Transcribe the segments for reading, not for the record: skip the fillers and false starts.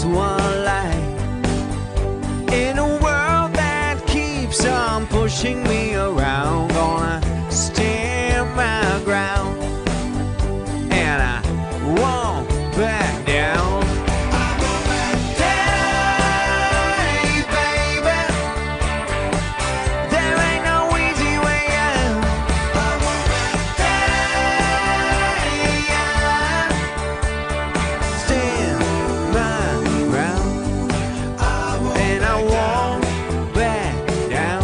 just one light in a world that keeps on pushing me around. Gonna stand my ground, and I won't back down. Hey, baby, there ain't no easy way out. Hey, stand my ground, and I won't back down.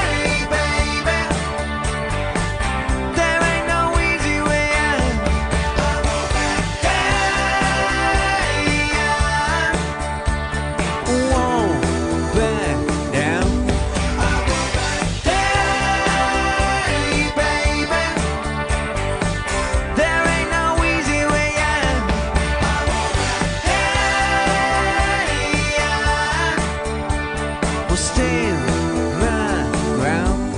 Hey, baby, there ain't no easy way out. Hey, I won't back down. Hey, baby, there ain't no easy way out. Hey, I will stand my ground,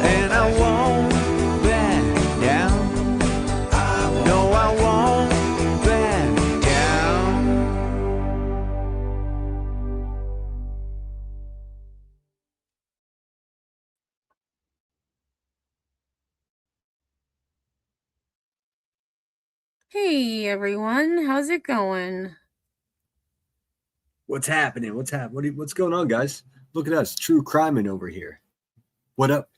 and I won't back down. No, I won't back down. Hey everyone, how's it going? What's happening? What's going on, guys? Look at us, true crimeman over here. What up?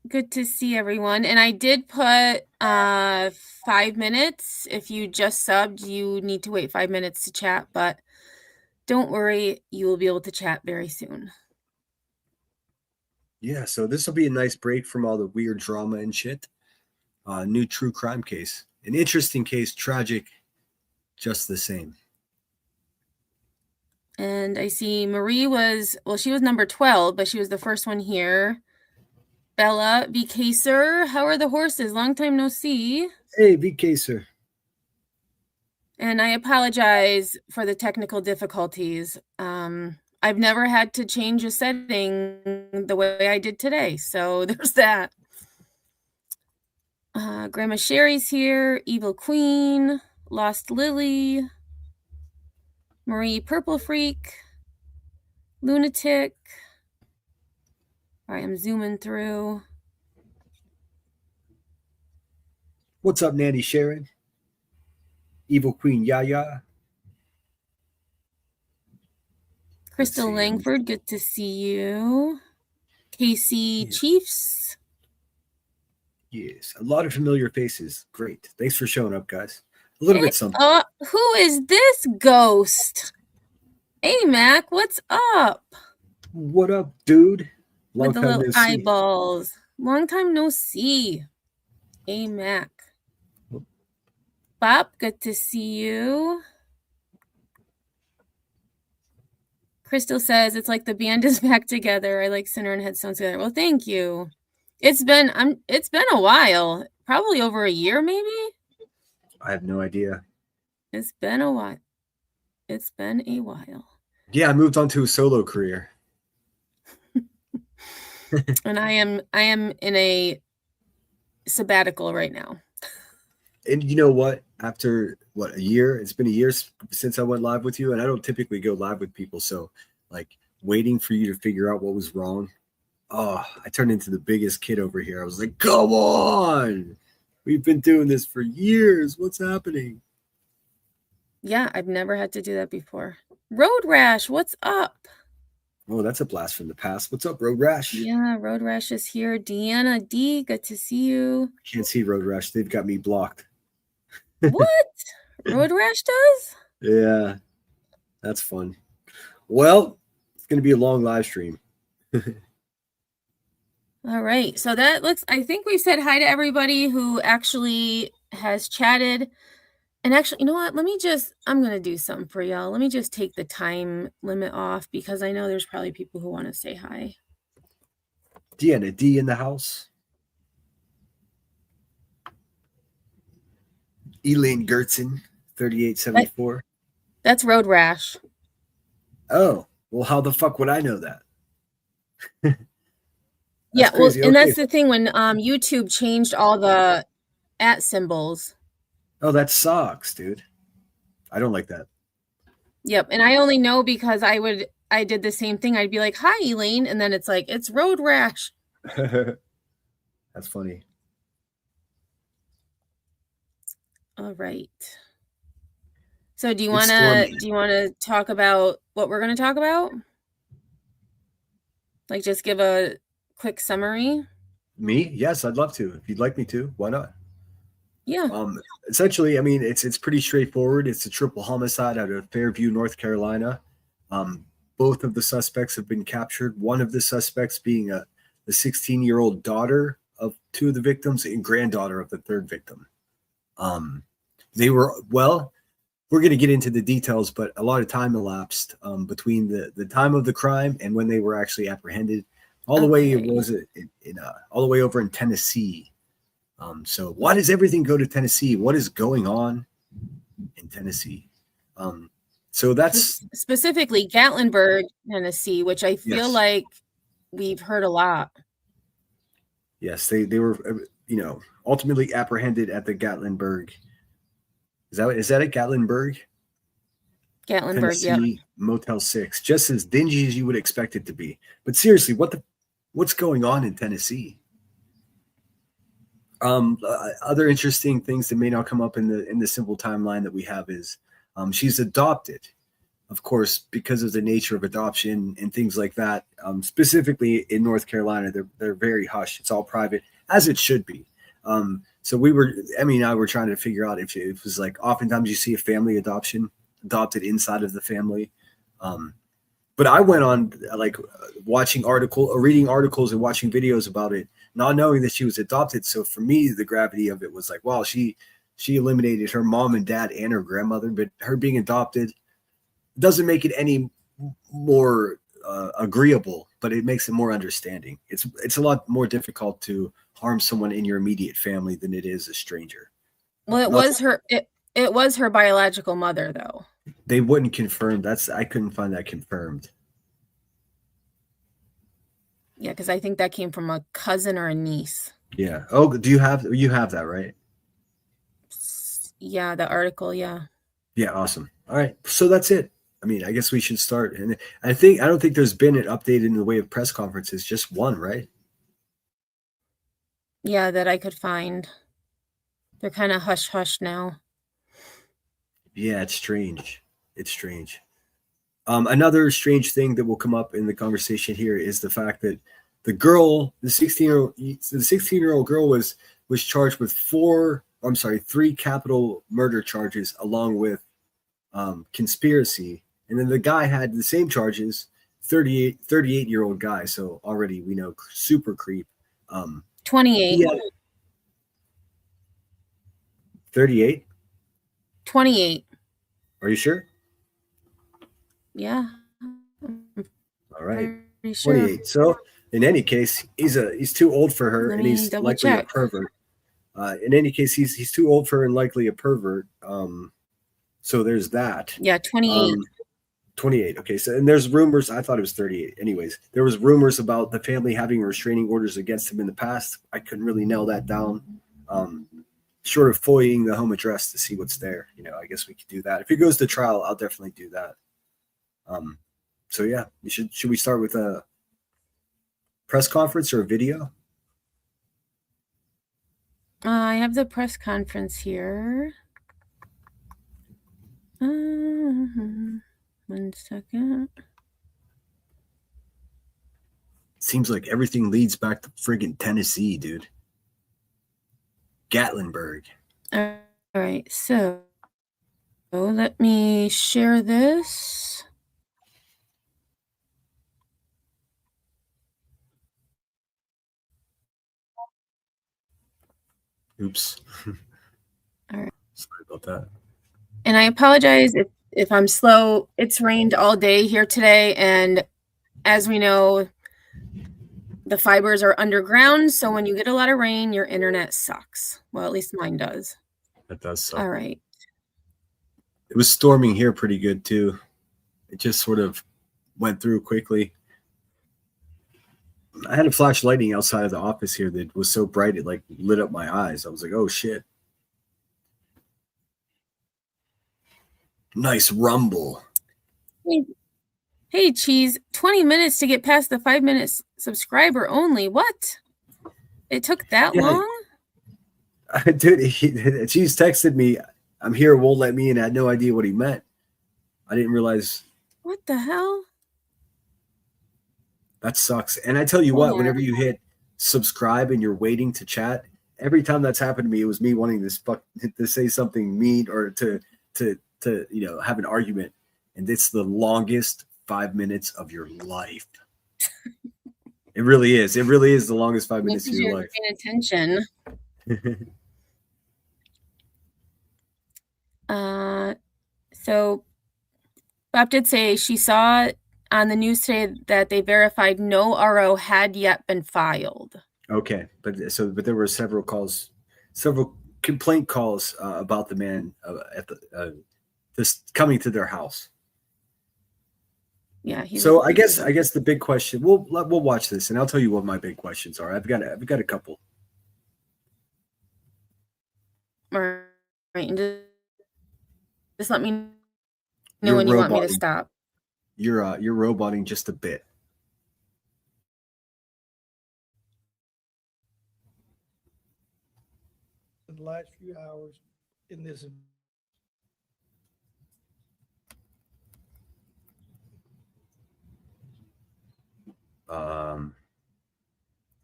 Good to see everyone. And I did put 5 minutes. If you just subbed, you need to wait 5 minutes to chat, but don't worry, you will be able to chat very soon. Yeah, so this will be a nice break from all the weird drama and shit. New true crime case. An interesting case, tragic, just the same. And I see Marie she was number 12, but she was the first one here. Bella, VK sir, how are the horses? Long time no see. Hey, VK sir. And I apologize for the technical difficulties. I've never had to change a setting the way I did today, so there's that. Grandma Sherry's here, Evil Queen, Lost Lily, Marie Purple Freak, Lunatic. All right, I'm zooming through. What's up, Nanny Sharon? Evil Queen Yaya. Crystal Langford, good to see you. Casey Chiefs. Yes, a lot of familiar faces. Great. Thanks for showing up, guys. A little bit something. Who is this ghost? Hey, Mac, what's up? What up, dude? Long with the little eyeballs. Long time no see. Hey, Mac. Bob, good to see you. Crystal says it's like the band is back together. I like Sinner and Headstones together. Well, thank you. It's been a while. Probably over a year, maybe. I have no idea. It's been a while. Yeah, I moved on to a solo career. And I am in a sabbatical right now. And you know what? After a year? It's been a year since I went live with you, and I don't typically go live with people. So, like, waiting for you to figure out what was wrong. Oh, I turned into the biggest kid over here. I was like, come on. We've been doing this for years. What's happening? Yeah, I've never had to do that before. Road Rash, what's up? Oh, that's a blast from the past. What's up, Road Rash? Yeah, Road Rash is here. Deanna D, good to see you. Can't see Road Rash. They've got me blocked. What? Road Rash does? Yeah, that's fun. Well, it's going to be a long live stream. All right. So that looks, I think we said hi to everybody who actually has chatted. And actually, you know what? I'm going to do something for y'all. Let me just take the time limit off because I know there's probably people who want to say hi. Deanna D in the house. Elaine Gertzen, 3874. That's Road Rash. Oh, well, how the fuck would I know that? Yeah, crazy. Well, and Okay. that's the thing when YouTube changed all the @ symbols. Oh, that sucks, dude. I don't like that. Yep, and I only know because I did the same thing. I'd be like, "Hi, Elaine," and then it's like, "It's Road Rash." That's funny. All right. So do you want to talk about what we're going to talk about? Like just give a quick summary? Me? Yes, I'd love to. If you'd like me to, why not? Yeah. Essentially, I mean, it's pretty straightforward. It's a triple homicide out of Fairview, North Carolina. Both of the suspects have been captured. One of the suspects being the 16-year-old daughter of two of the victims and granddaughter of the third victim. They were, well, we're going to get into the details, but a lot of time elapsed between the time of the crime and when they were actually apprehended. All the way all the way over in Tennessee. So why does everything go to Tennessee? What is going on in Tennessee? So that's specifically Gatlinburg, Tennessee, which I feel like we've heard a lot. Yes, they were, ultimately apprehended at the Gatlinburg. Is that at Gatlinburg? Gatlinburg, Tennessee, Motel 6, just as dingy as you would expect it to be. But seriously, what's going on in Tennessee? Other interesting things that may not come up in the simple timeline that we have is she's adopted, of course, because of the nature of adoption and things like that. Specifically in North Carolina, they're very hush. It's all private, as it should be. So Emmy and I were trying to figure out if it was like oftentimes you see a family adopted inside of the family. But I went on like reading articles and watching videos about it, not knowing that she was adopted. So for me, the gravity of it was like, wow, she eliminated her mom and dad and her grandmother, but her being adopted doesn't make it any more agreeable, but it makes it more understanding. It's a lot more difficult to harm someone in your immediate family than it is a stranger. Well, it was her biological mother, though. They wouldn't confirm. I couldn't find that confirmed. Yeah, because I think that came from a cousin or a niece. Yeah. Oh, you have that, right? Yeah, the article, yeah. Yeah, awesome. All right. So that's it. I mean, I guess we should start. And I don't think there's been an update in the way of press conferences, just one, right? Yeah, that I could find. They're kind of hush-hush now. Yeah, it's strange. It's strange. Another strange thing that will come up in the conversation here is the fact that the 16-year-old girl was charged with 3 capital murder charges along with conspiracy. And then the guy had the same charges, 38-year-old guy. So already we know super creep. 28. 38? 28. Are you sure? Yeah. All right. Sure. 28. So in any case, he's too old for her, and he's likely a pervert. In any case, he's too old for her and likely a pervert. So there's that. Yeah, 28. 28. Okay. So, and there's rumors. I thought it was 38. Anyways, there was rumors about the family having restraining orders against him in the past. I couldn't really nail that down. Short of FOIAing the home address to see what's there. I guess we could do that. If it goes to trial, I'll definitely do that. So yeah, should we start with a press conference or a video? I have the press conference here. 1 second. Seems like everything leads back to friggin' Tennessee, dude. Gatlinburg. All right, so let me share this. Oops. All right. Sorry about that. And I apologize if I'm slow. It's rained all day here today, and as we know, the fibers are underground, so when you get a lot of rain, your internet sucks. Well, at least mine does. That does suck. All right. It was storming here pretty good too. It just sort of went through quickly. I had a flash lightning outside of the office here that was so bright it like lit up my eyes. I was like, oh shit. Nice rumble. Hey, Cheese, 20 minutes to get past the 5 minutes subscriber only. What? It took that long? Dude, Cheese texted me, I'm here, won't let me in. I had no idea what he meant. I didn't realize. What the hell? That sucks. And I tell you what, whenever you hit subscribe and you're waiting to chat, every time that's happened to me, it was me wanting to say something mean or to have an argument. And it's the longest 5 minutes of your life. It really is. It really is the longest 5 minutes of your life. Paying attention. So Bob did say she saw on the news today that they verified no RO had yet been filed. Okay, but there were several complaint calls about the man at this coming to their house. Yeah. So I guess the big question. We'll watch this, and I'll tell you what my big questions are. I've got a couple. All right, and just let me know when you want me to stop. You're roboting just a bit. In the last few hours in this.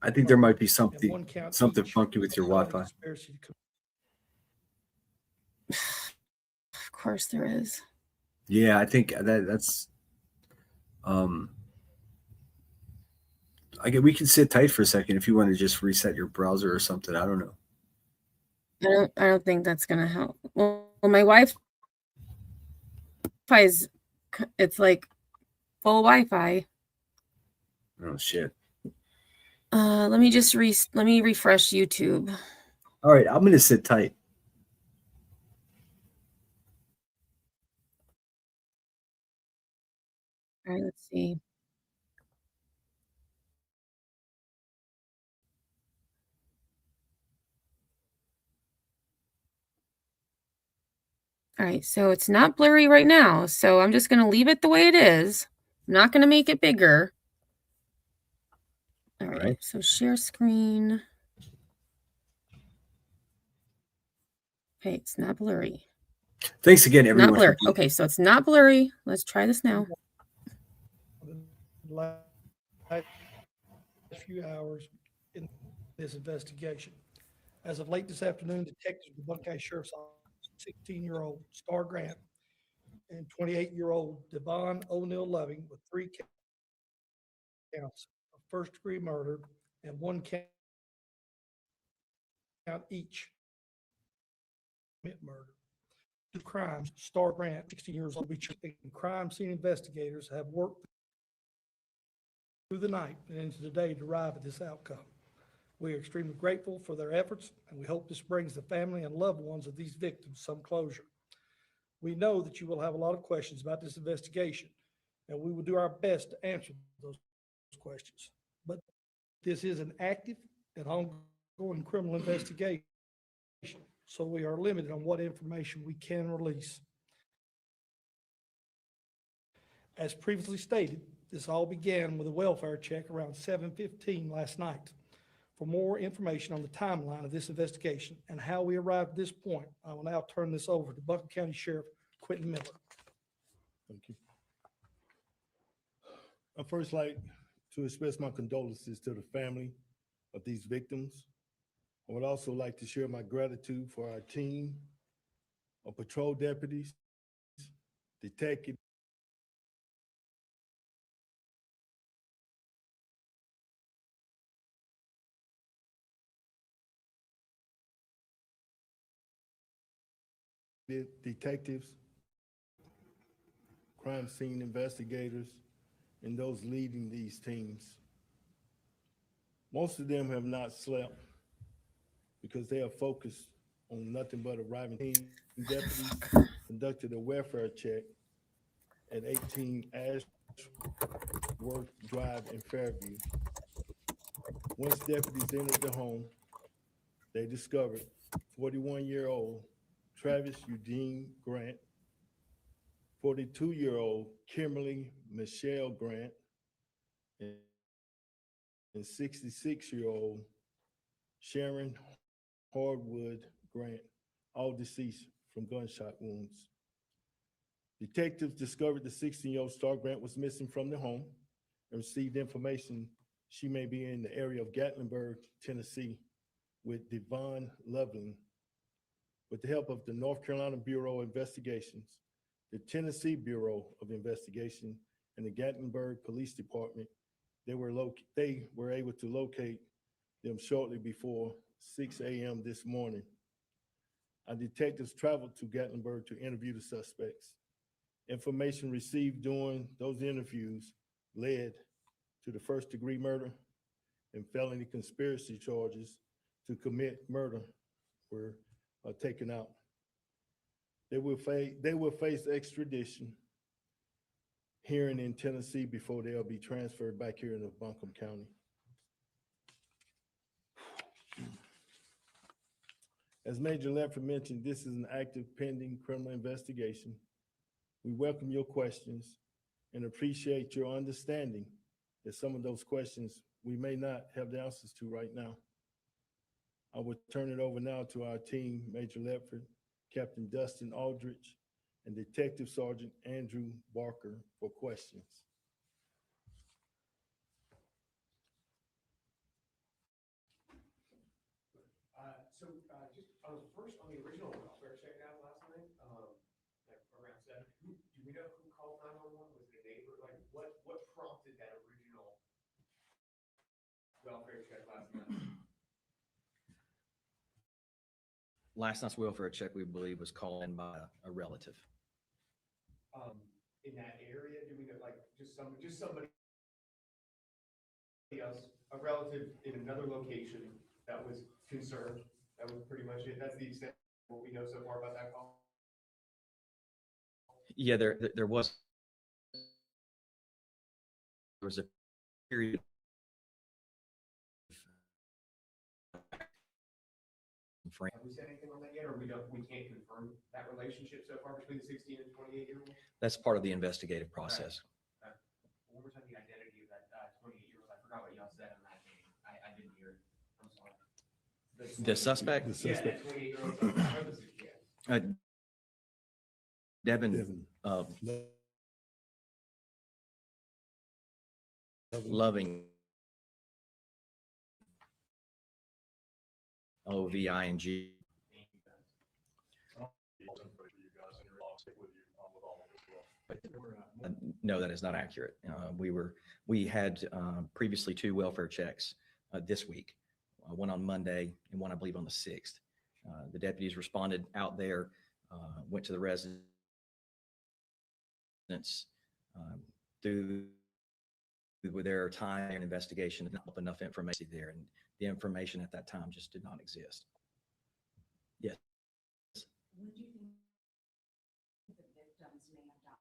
I think there might be something funky with your Wi-Fi. Of course there is. Yeah, I think that's we can sit tight for a second if you want to just reset your browser or something. I don't know. I don't think that's gonna help. Well, my Wi-Fi it's like full Wi-Fi. Oh shit. Let me refresh YouTube. All right, I'm gonna sit tight. All right, let's see. All right, so it's not blurry right now, so I'm just going to leave it the way it is. I'm not going to make it bigger. All right, so share screen. Okay, it's not blurry. Thanks again, everyone. Not blurry. Okay, so it's not blurry. Let's try this now. Last few hours in this investigation. As of late this afternoon, detectives with the Buncombe County Sheriff's Office, 16-year-old Star Grant and 28-year-old Devon O'Neill Loving with 3 counts of first-degree murder and 1 count each murder. 2 crimes. Star Grant, 16 years old, crime scene investigators have worked through the night and into the day to arrive at this outcome. We are extremely grateful for their efforts, and we hope this brings the family and loved ones of these victims some closure. We know that you will have a lot of questions about this investigation, and we will do our best to answer those questions. But this is an active and ongoing criminal investigation, so we are limited on what information we can release. As previously stated, this all began with a welfare check around 7:15 last night. For more information on the timeline of this investigation and how we arrived at this point, I will now turn this over to Buncombe County Sheriff Quentin Miller. Thank you. I'd first like to express my condolences to the family of these victims. I would also like to share my gratitude for our team of patrol deputies, detectives, detectives, crime scene investigators, and those leading these teams. Most of them have not slept because they are focused on nothing but arriving. Team deputies conducted a welfare check at 18 Ashworth Drive in Fairview. Once deputies entered the home, they discovered 41-year-old Travis Eugene Grant, 42-year-old Kimberly Michelle Grant, and 66-year-old Sharon Hardwood Grant, all deceased from gunshot wounds. Detectives discovered the 16-year-old Star Grant was missing from the home and received information she may be in the area of Gatlinburg, Tennessee, with Devon Loveland. With the help of the North Carolina Bureau of Investigations, the Tennessee Bureau of Investigation, and the Gatlinburg Police Department, they were able to locate them shortly before 6 a.m. this morning. Our detectives traveled to Gatlinburg to interview the suspects. Information received during those interviews led to the first-degree murder and felony conspiracy charges to commit murder were taken out. They will face extradition hearing in Tennessee before they'll be transferred back here into Buncombe County. As Major Ledford mentioned, this is an active pending criminal investigation. We welcome your questions and appreciate your understanding that some of those questions we may not have the answers to right now. I will turn it over now to our team, Major Ledford, Captain Dustin Aldridge, and Detective Sergeant Andrew Barker for questions. Just on the original welfare check out last night, like around 7, do we know who called 911? Was it a neighbor? Like what prompted that original welfare check last night? Last night's welfare check, we believe, was called in by a relative. In that area, do we know, like just somebody else, a relative in another location that was concerned? That was pretty much it. That's the extent of what we know so far about that call. Yeah, there was a period frame. Have we said anything on that yet, or we can't confirm that relationship so far between the 16 and 28-year-old? That's part of the investigative process. Okay. One more time, the identity of that 28-year-old. I forgot what y'all said on that name. I didn't hear it. I'm sorry. The suspect? The suspect. Yeah, that 28-year-old. Devin Loving, Loving. No, that is not accurate. We had previously 2 welfare checks this week, one on Monday and one, I believe, on the 6th. The deputies responded out there, went to the residence, through with their time and investigation, and not enough information there, and the information at that time just did not exist. Yes. Would you think the victims may have died?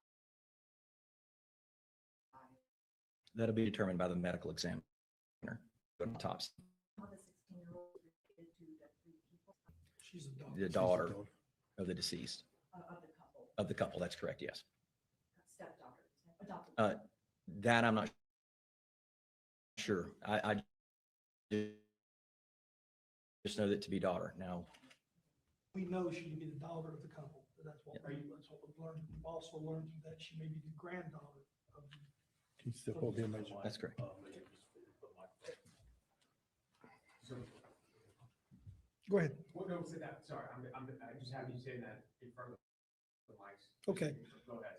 That'll be determined by the medical examiner. Autopsy. How the 16-year-old related to the 3 people? She's a daughter. The daughter of the deceased. Of the couple. Of the couple, that's correct, yes. Stepdaughter, adopted. That I'm not sure. I just know that to be daughter. Now, We know she may be the daughter of the couple. That's what we've learned. We've also learned that she may be the granddaughter of the. Can you step over here, Major? that's correct. Go ahead. What notes did that? Sorry, I'm just happy you saying that in front of the mics. Okay. Go ahead,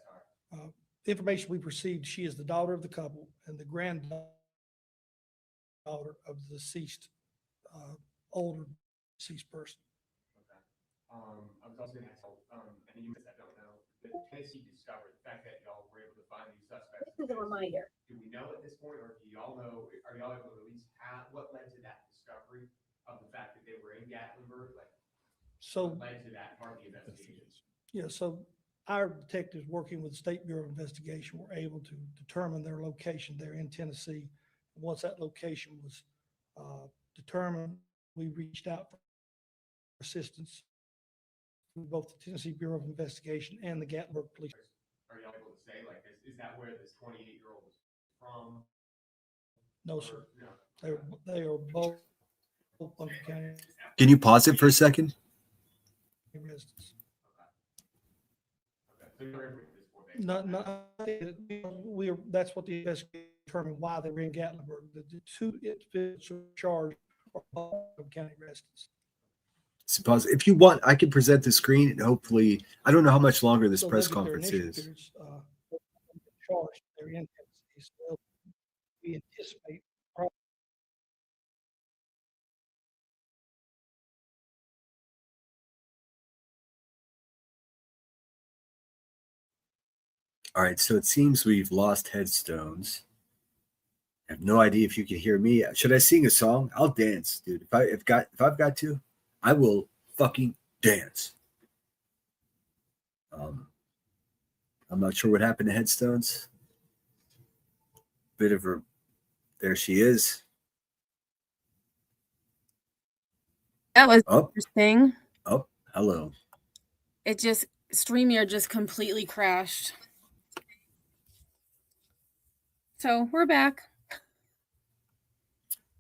sorry. The information we've received, she is the daughter of the couple and the granddaughter of the deceased, older deceased person. I was also gonna ask, and you missed that, don't know, the Tennessee Discovery, the fact that y'all were able to find these suspects. This is a reminder. Do we know at this point, or do y'all know, are y'all able to at least have, what led to that discovery of the fact that they were in Gatlinburg? Like, So, what led to that part of the investigation? yeah, so our detectives working with the State Bureau of Investigation were able to determine their location there in Tennessee. Once that location was determined, we reached out for assistance from both the Tennessee Bureau of Investigation and the Gatlinburg Police. Are y'all able to say, like, is that where this 28-year-old was from? No, sir. Or- No. They are both Logan County Can you pause it for a second? residents. Okay. So you're able to this point, basically. That's what the investigation determined why they were in Gatlinburg. The two individuals charged are both Logan County residents. So pause. If you want, I can present the screen and hopefully, I don't know how much longer this So press they'll get their conference initial is. appearance, charged, they're in Tennessee, so we anticipate. All right, so it seems we've lost headstones. I have no idea if you can hear me. Should I sing a song? I'll dance, dude. If I've got to, I will fucking dance. I'm not sure what happened to headstones. Bit of her. There she is. That was Oh, interesting. oh, hello. It just StreamYard just completely crashed. So we're back.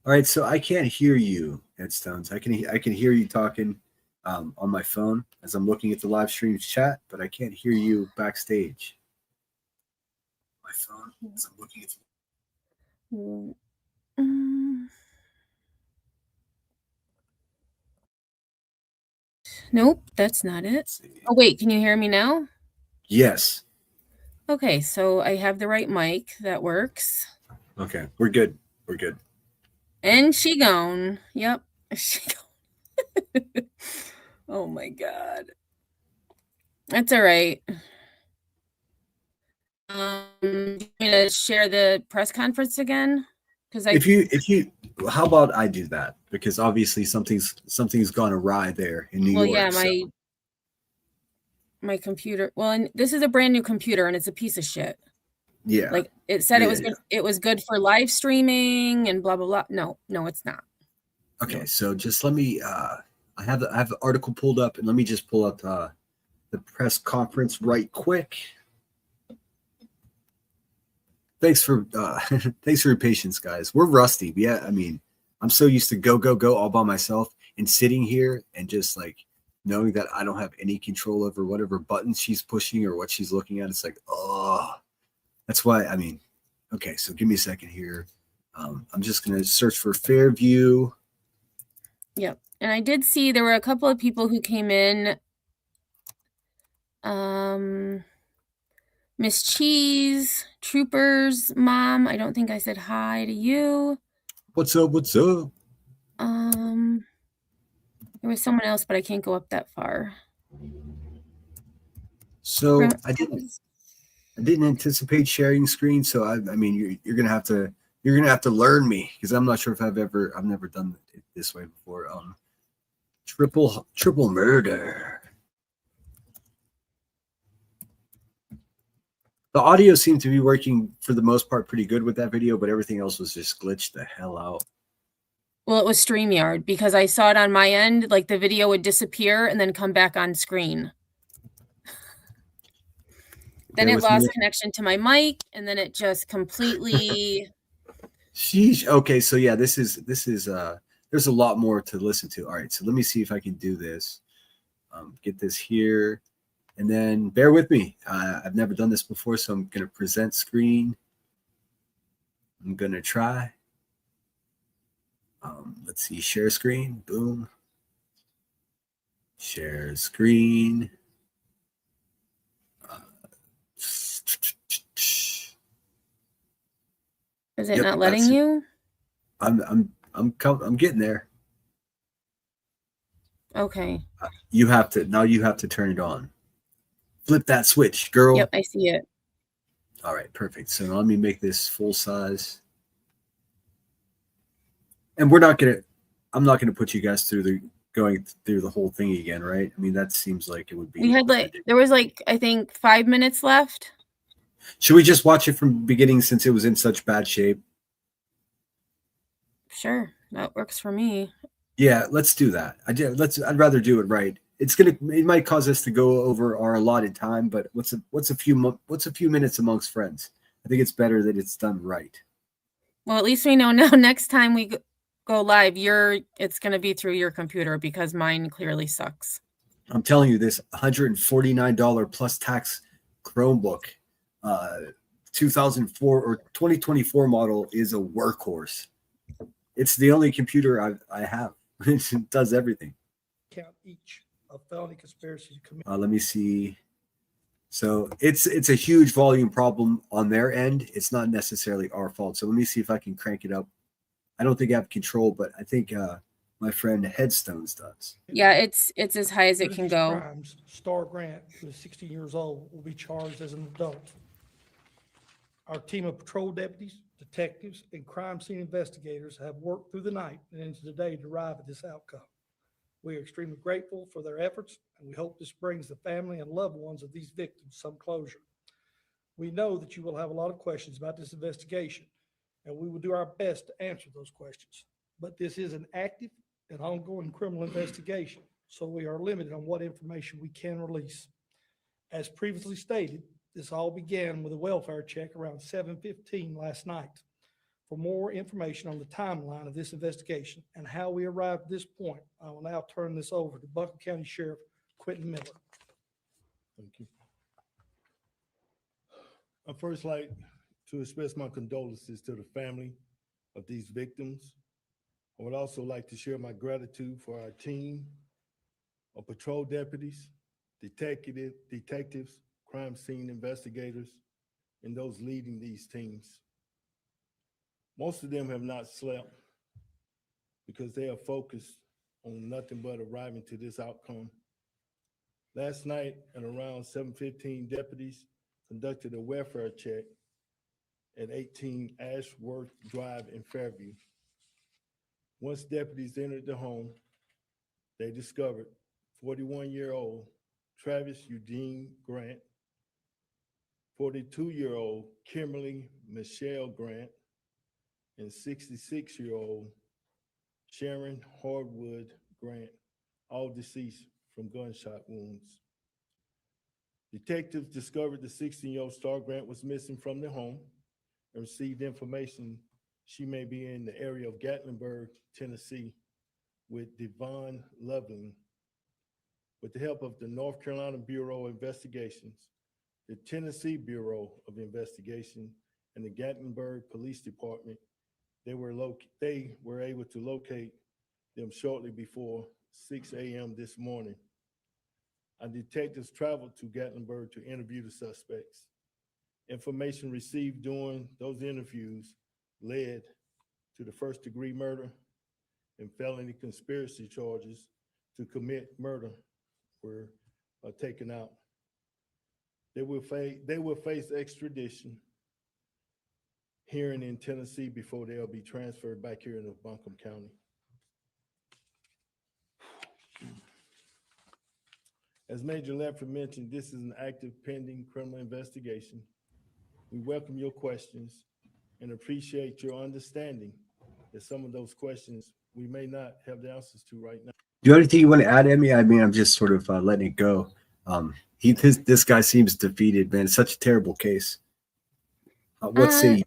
All right, so I can't hear you, headstones. I can hear you talking on my phone as I'm looking at the live stream chat, but I can't hear you backstage. My phone as I'm looking at. Nope, that's not it. Oh, wait, can you hear me now? Yes. Okay, so I have the right mic that works. Okay, we're good. We're good. And she gone. Yep. She gone. Oh my God. That's all right. Do you want me to share the press conference again? Because If you, how about I do that? Because obviously something's gone awry there in New well, York. yeah, so- my computer. Well, and this is a brand new computer, and it's a piece of shit. yeah. Like it said, Yeah. it was good for live streaming and blah blah blah. No, it's not. Okay, so just let me. I have the article pulled up, and let me just pull up the press conference right quick. Thanks for thanks for your patience, guys. We're rusty. Yeah, I mean, I'm so used to go all by myself, and sitting here and just like knowing that I don't have any control over whatever buttons she's pushing or what she's looking at. It's like, oh, that's why. I mean, okay, so give me a second here. I'm just gonna search for Fairview. Yep. And I did see there were a couple of people who came in. Miss Cheese, Trooper's mom. I don't think I said hi to you. What's up? What's up? There was someone else, but I can't go up that far. So I didn't anticipate sharing screen. So I mean, you're gonna have to learn me because I'm not sure if I've never done it this way before. Triple murder. The audio seemed to be working for the most part pretty good with that video, but everything else was just glitched the hell out. Well, it was StreamYard because I saw it on my end, like the video would disappear and then come back on screen. Then Bear it with lost me. connection to my mic, and then it just completely. Sheesh. Okay, so yeah, this is there's a lot more to listen to. All right, so let me see if I can do this. Get this here, and then bear with me. I've never done this before, so I'm gonna present screen. I'm gonna try. Let's see, share screen. Boom. Share screen. Is it Yep, not letting that's it. you? I'm getting there. Okay. You have to turn it on. Flip that switch, girl. Yep, I see it. All right, perfect. So let me make this full size. And I'm not gonna put you guys going through the whole thing again, right? I mean, that seems like it would be. We had there was I think 5 minutes left. Should we just watch it from the beginning since it was in such bad shape? Sure, that works for me. Yeah, let's do that. I'd rather do it right. It might cause us to go over our allotted time, but what's a few minutes amongst friends? I think it's better that it's done right. Well, at least we know now next time we go live, it's going to be through your computer because mine clearly sucks. I'm telling you, this $149 plus tax Chromebook, 2004 or 2024 model is a workhorse. It's the only computer I have. It does everything. Count each of felony conspiracy to commit. Let me see. So it's a huge volume problem on their end. It's not necessarily our fault. So let me see if I can crank it up. I don't think I have control, but I think my friend Headstones does. Yeah, it's as high as it can go. Crimes, Star Grant, who is 16 years old, will be charged as an adult. Our team of patrol deputies, detectives, and crime scene investigators have worked through the night and into the day to arrive at this outcome. We are extremely grateful for their efforts, and we hope this brings the family and loved ones of these victims some closure. We know that you will have a lot of questions about this investigation, and we will do our best to answer those questions. But this is an active and ongoing criminal investigation, so we are limited on what information we can release. As previously stated, this all began with a welfare check around 7:15 last night. For more information on the timeline of this investigation and how we arrived at this point, I will now turn this over to Buncombe County Sheriff Quentin Miller. Thank you. I'd first like to express my condolences to the family of these victims. I would also like to share my gratitude for our team of patrol deputies, detectives, crime scene investigators, and those leading these teams. Most of them have not slept because they are focused on nothing but arriving to this outcome. Last night at around 7:15, deputies conducted a welfare check at 18 Ashworth Drive in Fairview. Once deputies entered the home, they discovered 41-year-old Travis Eugene Grant, 42-year-old Kimberly Michelle Grant, and 66-year-old Sharon Hardwood Grant, all deceased from gunshot wounds. Detectives discovered the 16-year-old Star Grant was missing from the home and received information she may be in the area of Gatlinburg, Tennessee, with Devon Loveling. With the help of the North Carolina Bureau of Investigations, the Tennessee Bureau of Investigation, and the Gatlinburg Police Department, they were able to locate them shortly before 6 a.m. this morning. Our detectives traveled to Gatlinburg to interview the suspects. Information received during those interviews led to the first-degree murder and felony conspiracy charges to commit murder were taken out. They will face extradition hearing in Tennessee before they'll be transferred back here into Buncombe County. As Major Ledford mentioned, this is an active pending criminal investigation. We welcome your questions and appreciate your understanding that some of those questions we may not have the answers to right now. Do you have anything you want to add, Emmy? I mean, I'm just sort of letting it go. This guy seems defeated, man. It's such a terrible case. What say you?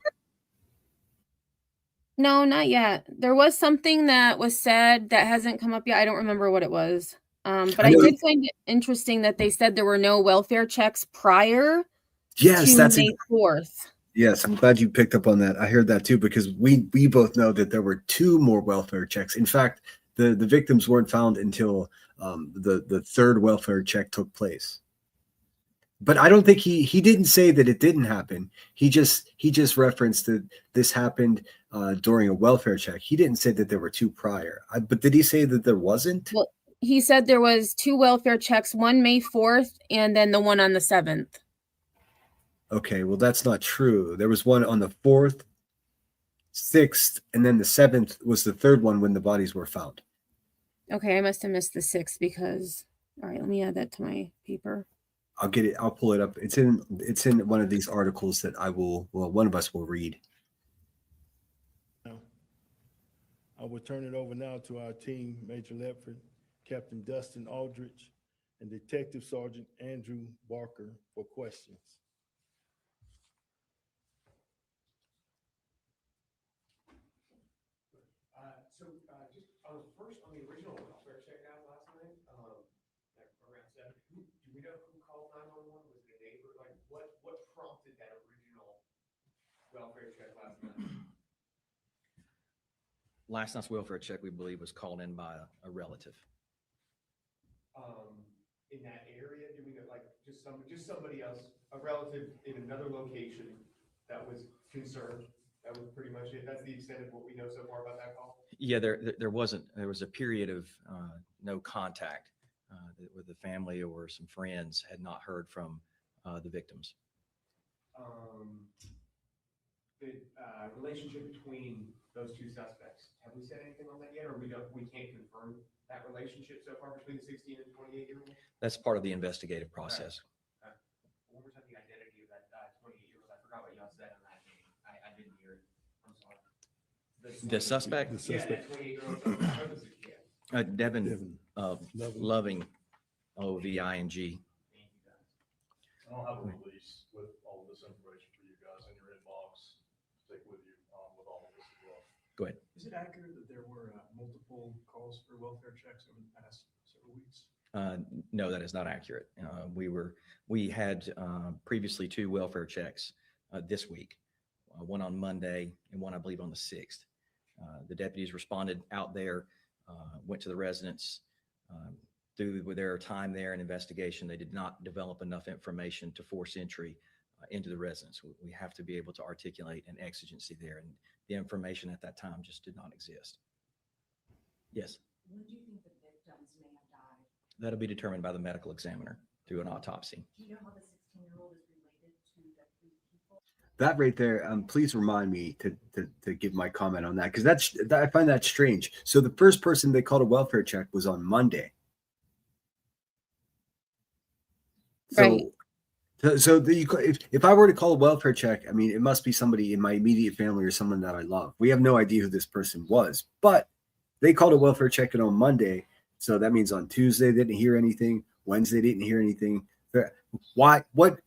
No, not yet. There was something that was said that hasn't come up yet. I don't remember what it was. But I did find it interesting that they said there were no welfare checks prior to May 4th. Yes, I'm glad you picked up on that. I heard that too, because we both know that there were 2 more welfare checks. In fact, the victims weren't found until the third welfare check took place. But I don't think he didn't say that it didn't happen. He just referenced that this happened during a welfare check. He didn't say that there were 2 prior. But did he say that there wasn't? Well, He said there was 2 welfare checks, one May 4th and then the one on the 7th. Okay, well, that's not true. There was one on the 4th, 6th, and then the 7th was the third one when the bodies were found. Okay, I must have missed the 6th because, all right, let me add that to my paper. I'll get it. I'll pull it up. It's in one of these articles that one of us will read. I will turn it over now to our team, Major Ledford, Captain Dustin Aldrich, and Detective Sergeant Andrew Barker for questions. Just on the original welfare check out last night, like around 7, do we know who called 911? Was it a neighbor? Like, what prompted that original welfare check last night? Last night's welfare check, we believe, was called in by a relative. In that area, do we know, like, just somebody else, a relative in another location that was concerned? That was pretty much it. That's the extent of what we know so far about that call. Yeah, there was a period of no contact with the family or some friends had not heard from the victims. The relationship between those two suspects, have we said anything on that yet, or we can't confirm that relationship so far between the 16 and 28-year-old? That's part of the investigative process. One more time, the identity of that 28-year-old. I forgot what y'all said on that name. I didn't hear it. I'm sorry. The suspect, The Yeah, suspect, that 28-year-old. Yeah. Devin Loving. Loving, Oving. Thank you, guys. I'll have a release with all of this information for you guys in your inbox. Take with you with all of this as well. Go ahead. Is it accurate that there were multiple calls for welfare checks over the past several weeks? No, that is not accurate. We had previously 2 welfare checks this week, one on Monday and one, I believe, on the 6th. The deputies responded out there, went to the residents. Through their time there and investigation, they did not develop enough information to force entry into the residence. We have to be able to articulate an exigency there, and the information at that time just did not exist. Yes, When do you think the victims may have died? that'll be determined by the medical examiner through an autopsy. Do you know how the 16-year-old is related to the 3 people? That right there, please remind me to give my comment on that, because I find that strange. So the first person they called a welfare check was on Monday. Right. So if I were to call a welfare check, I mean, it must be somebody in my immediate family or someone that I love. We have no idea who this person was, but they called a welfare check on Monday. So that means on Tuesday they didn't hear anything. Wednesday they didn't hear anything. Why? What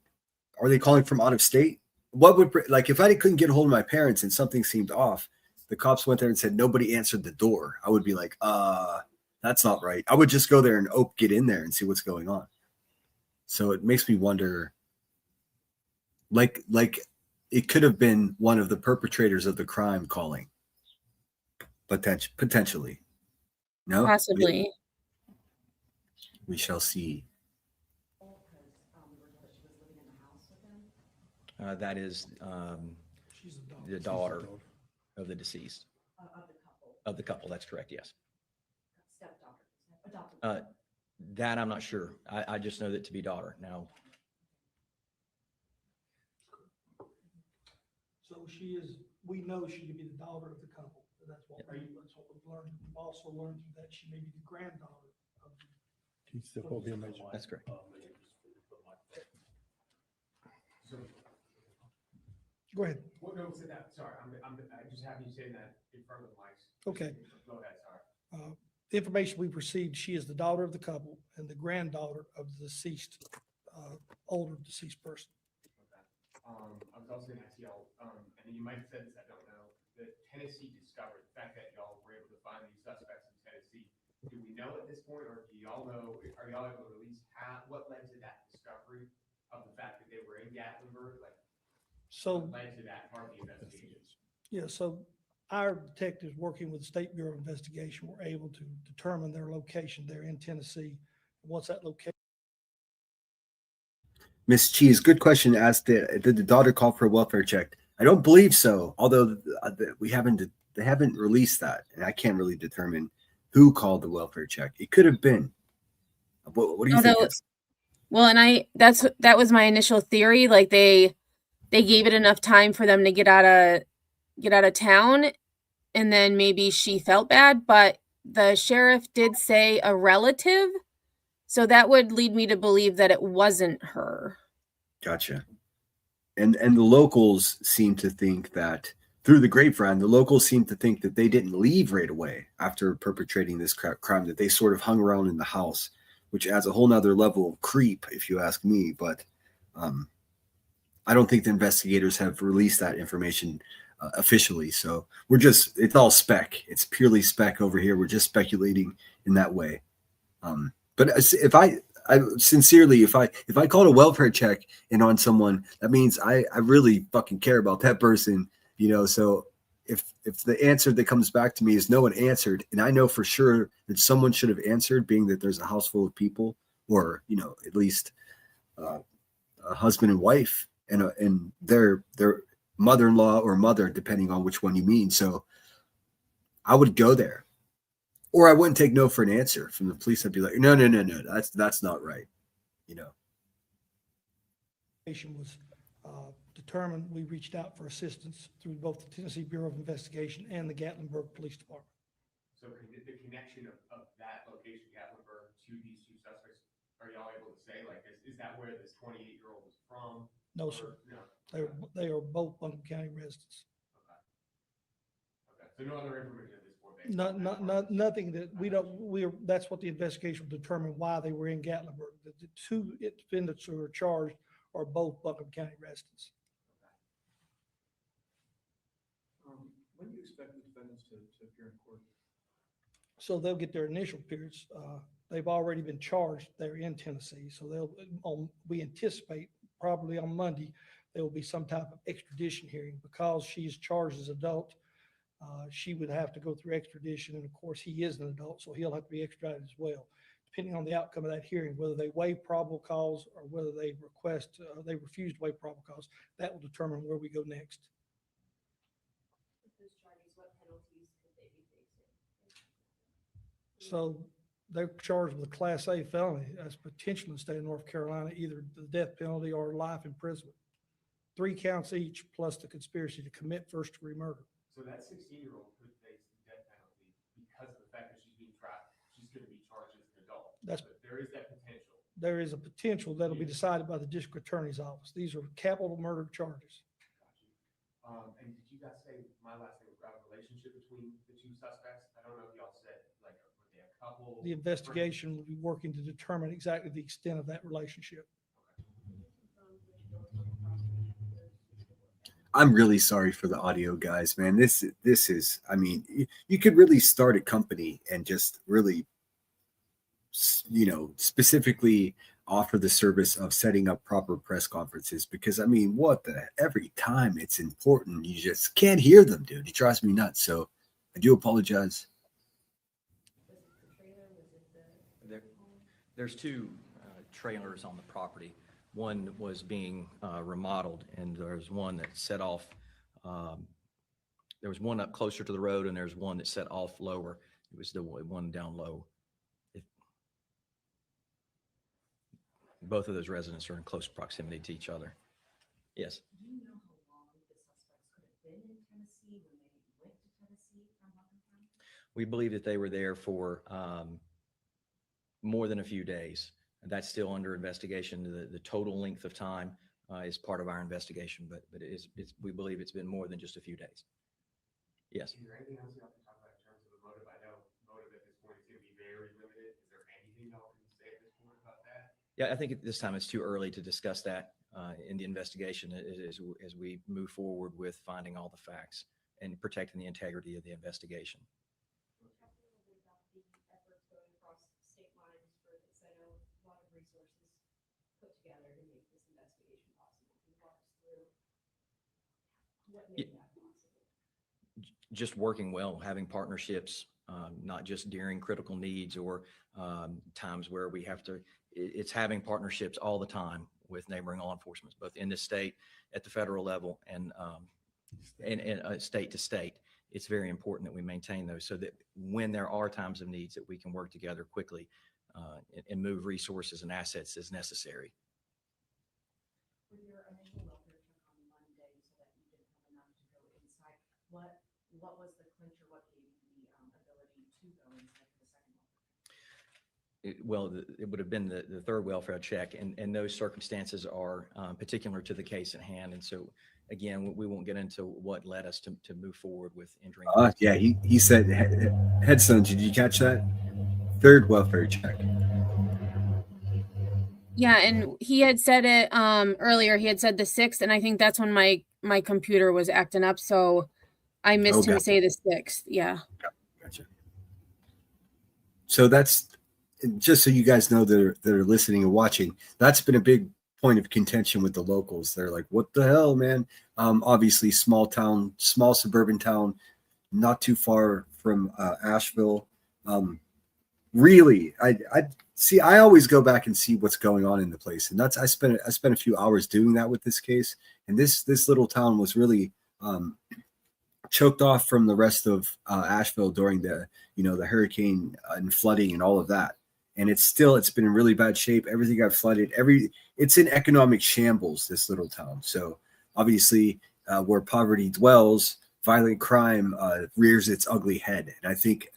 are they calling from out of state? What would, like, if I couldn't get a hold of my parents and something seemed off, the cops went there and said nobody answered the door, I would be like, that's not right. I would just go there and get in there and see what's going on. So it makes me wonder, like it could have been one of the perpetrators of the crime calling, potentially. No, Possibly. we shall see. Because we were told that she was living in the house with him, That is She's the daughter of the deceased, of the couple, of the couple. That's correct. Yes. stepdaughter, adopted. That I'm not sure. I just know that to be daughter. Now, So we know she could be the daughter of the couple. That's what we've learned. We've also learned that she may be the granddaughter of the. Can you step over here, Major? that's correct. So, Go ahead. what notes in that? Sorry, I just have you saying that in front of the mics. Okay. Go ahead, sorry. The information we've received, she is the daughter of the couple and the granddaughter of the deceased, older deceased person. Okay. I was also gonna ask y'all, and you might have said this, I don't know, that Tennessee discovered, the fact that y'all were able to find these suspects in Tennessee. Do we know at this point, or do y'all know, are y'all able to release what led to that discovery of the fact that they were in Gatlinburg? Like, So, what led to that part of the investigation? yeah, so our detectives working with the State Bureau of Investigation were able to determine their location there in Tennessee. Once that location. Miss Cheese, good question. Asked, did the daughter call for a welfare check? I don't believe so. Although they haven't released that, and I can't really determine who called the welfare check. It could have been. What do you No, think? well, and that was my initial theory. Like they gave it enough time for them to get out of town, and then maybe she felt bad, but the sheriff did say a relative, so that would lead me to believe that it wasn't her. Gotcha. And the locals seem to think that through the grapevine, the locals seem to think that they didn't leave right away after perpetrating this crime, that they sort of hung around in the house, which adds a whole nother level of creep, if you ask me. But I don't think the investigators have released that information officially. So it's all spec. It's purely spec over here. We're just speculating in that way. But if I sincerely, if I called a welfare check in on someone, that means I really fucking care about that person, so if the answer that comes back to me is no one answered, and I know for sure that someone should have answered, being that there's a house full of people, or at least a husband and wife and their mother-in-law or mother, depending on which one you mean. So I would go there. Or I wouldn't take no for an answer from the police. I'd be like, no, that's not right. Was determined. We reached out for assistance through both the Tennessee Bureau of Investigation and the Gatlinburg Police Department. So the connection of that location, Gatlinburg, to these two suspects, are y'all able to say, like, is that where this 28-year-old was from? No, sir. No. They are both Buncombe County residents. Okay. So no other information at this point? Nothing that that's what the investigation will determine, why they were in Gatlinburg. The two defendants who are charged are both Buncombe County residents. When do you expect the defendants to appear in court? So they'll get their initial periods. They've already been charged. They're in Tennessee. So we anticipate probably on Monday, there will be some type of extradition hearing. Because she's charged as adult, she would have to go through extradition. And of course, he is an adult, so he'll have to be extradited as well. Depending on the outcome of that hearing, whether they waive probable cause or whether they refuse to waive probable cause, that will determine where we go next. Those charges, what penalties could they be facing? So they're charged with a Class A felony. That's potential in the state of North Carolina, either the death penalty or life imprisonment. 3 counts each, plus the conspiracy to commit first-degree murder. So that 16-year-old could face the death penalty because of the fact that she's being tried. She's going to be charged as an adult. But there is that potential. There is a potential that'll be decided by the district attorney's office. These are capital murder charges. And did you guys say, my last thing about a relationship between the two suspects? I don't know if y'all said, like, were they a couple? The investigation will be working to determine exactly the extent of that relationship. I'm really sorry for the audio, guys, man. This is, I mean, you could really start a company and just really, specifically offer the service of setting up proper press conferences, because I mean, every time it's important, you just can't hear them, dude. It drives me nuts. So I do apologize. There's two trailers on the property. One was being remodeled, and there's one that set off. There was one up closer to the road, and there's one that set off lower. It was the one down low. Both of those residents are in close proximity to each other. Yes. Do you know how long the suspects could have been in Tennessee when they went to Tennessee from Buncombe County? We believe that they were there for more than a few days. And that's still under investigation. The total length of time is part of our investigation, but we believe it's been more than just a few days. Yes. Is there anything else y'all can talk about in terms of the motive? I know motive at this point is going to be very limited. Is there anything y'all can say at this point about that? Yeah, I think at this time it's too early to discuss that in the investigation as we move forward with finding all the facts and protecting the integrity of the investigation. Just working well, having partnerships, not just during critical needs or times where we have to, it's having partnerships all the time with neighboring law enforcement, both in the state, at the federal level, and state to state. It's very important that we maintain those so that when there are times of needs that we can work together quickly and move resources and assets as necessary. With your initial welfare check on Monday, so that you didn't have enough to go inside, what was the clincher? What gave you the ability to go inside for the second welfare? Well, it would have been the third welfare check, and those circumstances are particular to the case at hand. And so, again, we won't get into what led us to move forward with entering. Yeah, he said, Headstone, did you catch that? Third welfare check. Yeah, and he had said it earlier. He had said the 6th, and I think that's when my computer was acting up, so I missed him gotcha. say the 6th. Yeah. Gotcha. So that's just so you guys know that are listening and watching. That's been a big point of contention with the locals. They're like, "What the hell, man?" Obviously, small suburban town, not too far from Asheville. Really, I see. I always go back and see what's going on in the place, and I spent a few hours doing that with this case. And this little town was really choked off from the rest of Asheville during the hurricane and flooding and all of that. And it's been in really bad shape. Everything got flooded. It's in economic shambles, this little town. So obviously, where poverty dwells, violent crime rears its ugly head. And I think,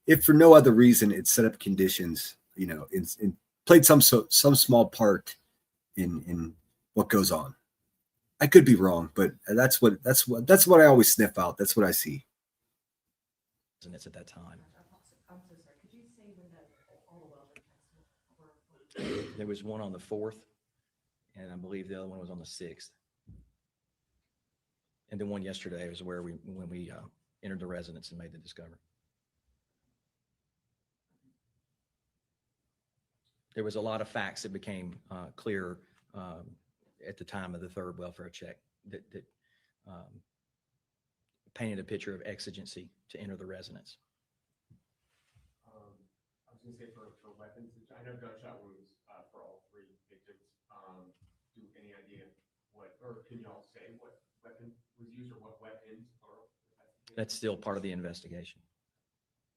if for no other reason, it set up conditions, in played some small part in what goes on. I could be wrong, but that's what I always sniff out. That's what I see. And it's at that time. I'm so sorry. Could you say when all the welfare checks were? There was one on the 4th, and I believe the other one was on the 6th. And the one yesterday was when we entered the residence and made the discovery. There was a lot of facts that became clear at the time of the third welfare check that painted a picture of exigency to enter the residence. I was gonna say for weapons, I know gunshot wounds for all 3 victims. Do any idea or can y'all say what weapon was used or what weapons plural? That's still part of the investigation.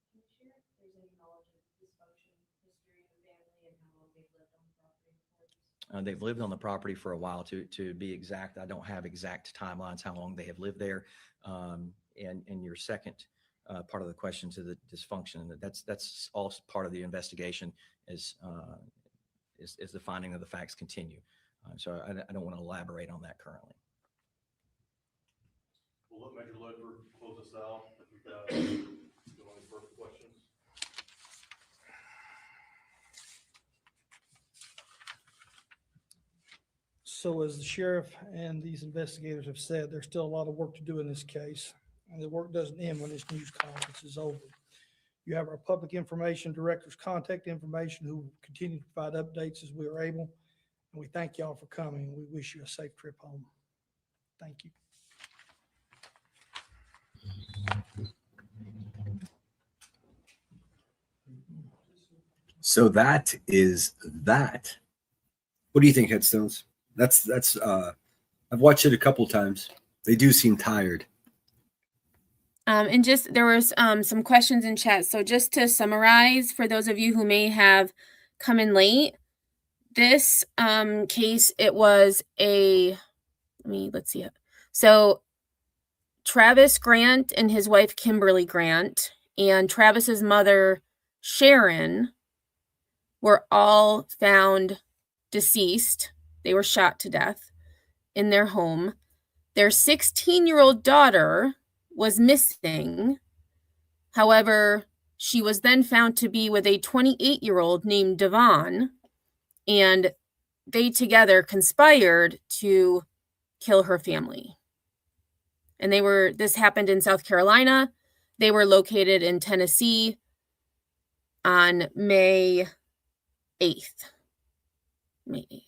Can you share if there's any knowledge of dysfunction, history of the family, and how long they've lived on the property? They've lived on the property for a while. To be exact, I don't have exact timelines how long they have lived there. And your second part of the question to the dysfunction, that's all part of the investigation as the finding of the facts continue. So I don't want to elaborate on that currently. We'll let Major Ledford close us out. If we've got any further questions. So as the sheriff and these investigators have said, there's still a lot of work to do in this case. And the work doesn't end when this news conference is over. You have our public information director's contact information who will continue to provide updates as we are able. And we thank y'all for coming. We wish you a safe trip home. Thank you. So that is that. What do you think, Headstones? That's I've watched it a couple times. They do seem tired. And just there was some questions in chat. So just to summarize, for those of you who may have come in late, this case, it was let's see it. So Travis Grant and his wife Kimberly Grant and Travis's mother Sharon were all found deceased. They were shot to death in their home. Their 16-year-old daughter was missing. However, she was then found to be with a 28-year-old named Devon, and they together conspired to kill her family. And this happened in South Carolina. They were located in Tennessee on May 8th. May 8th.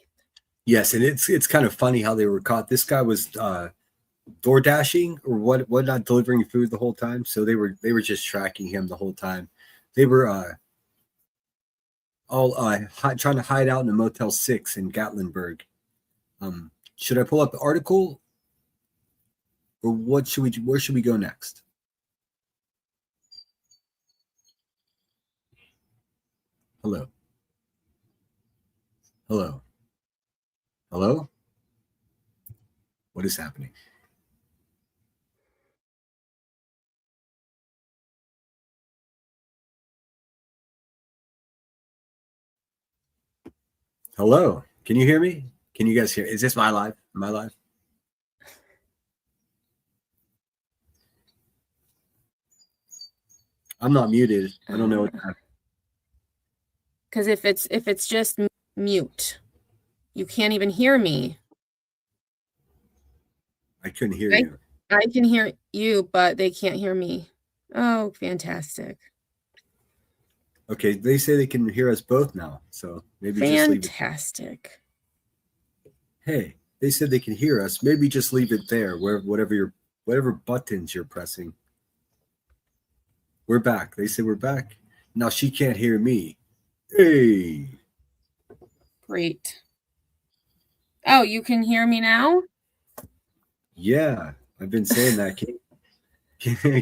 Yes, and it's kind of funny how they were caught. This guy was door dashing or what not delivering food the whole time. So they were just tracking him the whole time. They were all trying to hide out in a Motel 6 in Gatlinburg. Should I pull up the article, or where should we go next? Hello. Hello. Hello? What is happening? Hello. Can you hear me? Can you guys hear? Is this my live? Am I live? I'm not muted. I don't know what happened. Because if it's just mute, you can't even hear me. I couldn't hear Right? you. I can hear you, but they can't hear me. Oh, fantastic. Okay, they say they can hear us both now. So maybe just leave it. Fantastic. Hey, they said they can hear us. Maybe just leave it there, where whatever buttons you're pressing. We're back. They said we're back. Now she can't hear me. Hey. Great. Oh, you can hear me now? Yeah, I've been saying that.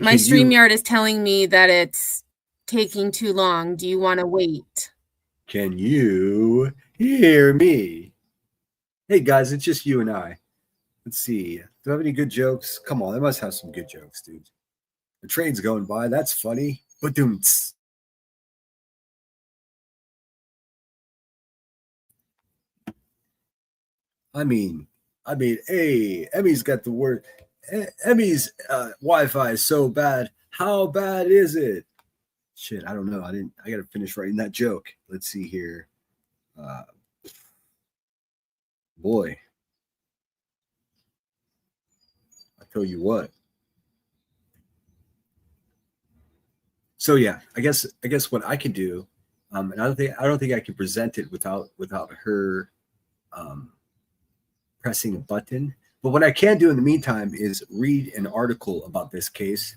My StreamYard is telling me that it's taking too long. Do you want to wait? Can you hear me? Hey guys, it's just you and I. Let's see. Do I have any good jokes? Come on, I must have some good jokes, dude. The train's going by. That's funny. Ba-doom-ts. I mean, hey, Emmy's got the word. Emmy's Wi-Fi is so bad. How bad is it? Shit, I don't know. I gotta finish writing that joke. Let's see here. Boy, I tell you what. So yeah, I guess what I can do, and I don't think I can present it without her pressing a button. But what I can do in the meantime is read an article about this case.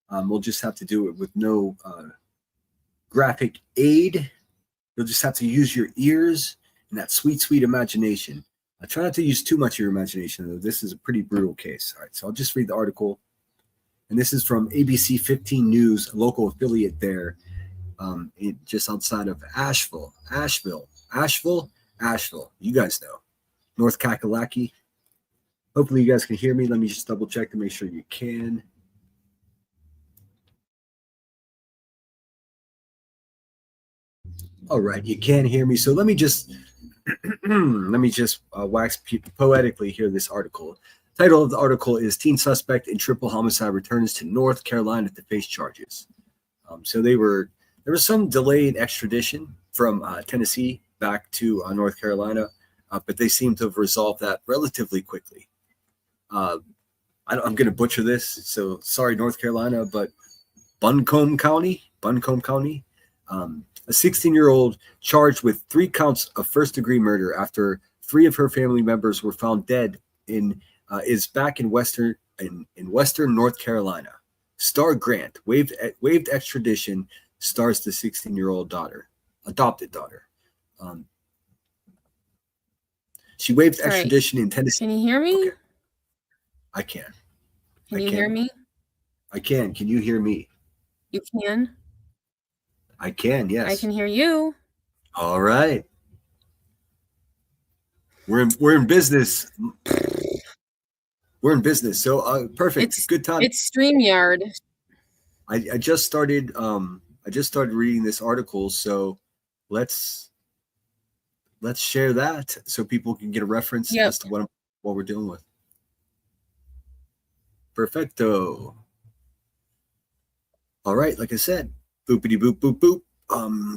We'll just have to do it with no graphic aid. You'll just have to use your ears and that sweet, sweet imagination. I try not to use too much of your imagination, though. This is a pretty brutal case. All right, so I'll just read the article. And this is from ABC 15 News, a local affiliate there, just outside of Asheville. You guys know. North Kakalaki. Hopefully you guys can hear me. Let me just double check to make sure you can. All right, you can hear me. So let me just wax poetically here this article. Title of the article is "Teen Suspect in Triple Homicide Returns to North Carolina to Face Charges." So there was some delay in extradition from Tennessee back to North Carolina, but they seem to have resolved that relatively quickly. I'm going to butcher this, so sorry, North Carolina, but Buncombe County, a 16-year-old charged with 3 counts of first-degree murder after 3 of her family members were found dead is back in western North Carolina. Star Grant waived extradition. Stars the 16-year-old adopted daughter. She waived extradition in Tennessee. Can you hear me? Okay. I can. Can you hear me? I can. Can you hear me? You can? I can, yes. I can hear you. All right. We're in business. We're in business. So perfect. Good time. It's StreamYard. I just started reading this article, so let's share that so people can get a reference as to what we're dealing with. Perfecto. All right, like I said, boopity boop boop boop.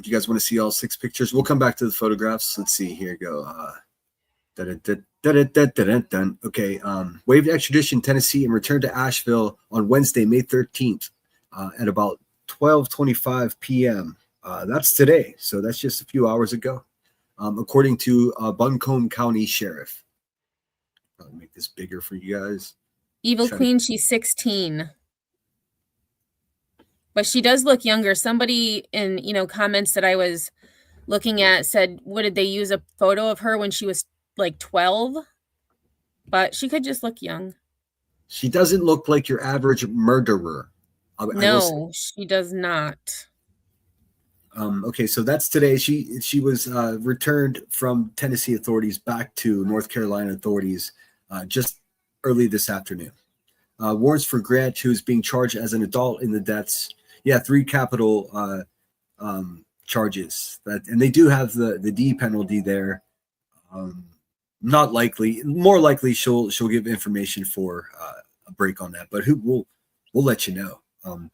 Do you guys want to see all 6 pictures? We'll come back to the photographs. Let's see. Here we go. Okay. Waived extradition Tennessee and returned to Asheville on Wednesday, May 13th, at about 12:25 p.m. That's today, so that's just a few hours ago, according to Buncombe County Sheriff. Probably make this bigger for you guys. Evil Queen, she's 16. But she does look younger. Somebody in, comments that I was looking at said, what did they use a photo of her when she was like 12? But she could just look young. She doesn't look like your average murderer. No, she does not. Okay, so that's today. She was returned from Tennessee authorities back to North Carolina authorities just early this afternoon. Warrants for Grant, who's being charged as an adult in the deaths. Yeah, 3 capital charges. And they do have the D penalty there. Not likely. More likely, she'll give information for a break on that. But we'll let you know.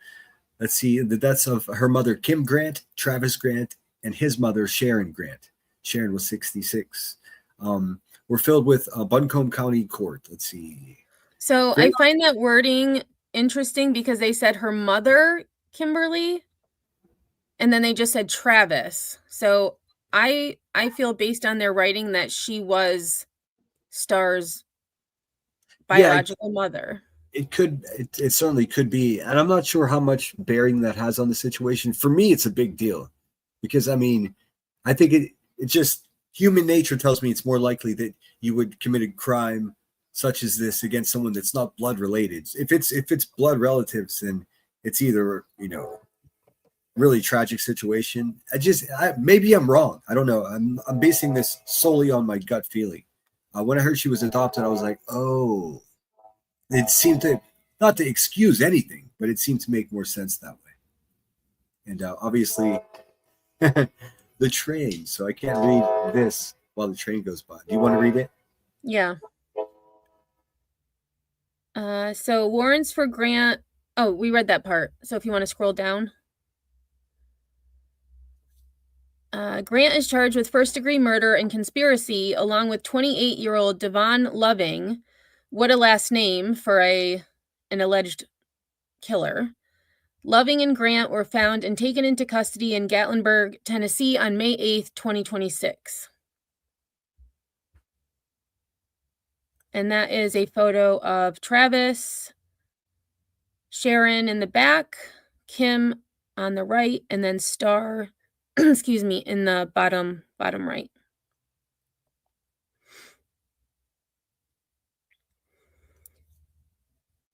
Let's see, the deaths of her mother, Kim Grant, Travis Grant, and his mother, Sharon Grant. Sharon was 66. Were filled with Buncombe County Court. Let's see. So I find that wording interesting because they said her mother, Kimberly, and then they just said Travis. So I feel based on their writing that she was Star's biological mother. It certainly could be. And I'm not sure how much bearing that has on the situation. For me, it's a big deal because, I mean, I think it just human nature tells me it's more likely that you would commit a crime such as this against someone that's not blood related. If it's blood relatives, then it's either, really tragic situation. Maybe I'm wrong. I don't know. I'm basing this solely on my gut feeling. When I heard she was adopted, I was like, oh, it seemed to not to excuse anything, but it seemed to make more sense that way. And obviously, the train. So I can't read this while the train goes by. Do you want to read it? Yeah. So warrants for Grant. Oh, we read that part. So if you want to scroll down. Grant is charged with first-degree murder and conspiracy, along with 28-year-old Devon Loving. What a last name for an alleged killer. Loving and Grant were found and taken into custody in Gatlinburg, Tennessee on May 8th, 2026. And that is a photo of Travis, Sharon in the back, Kim on the right, and then Star, excuse me, in the bottom right.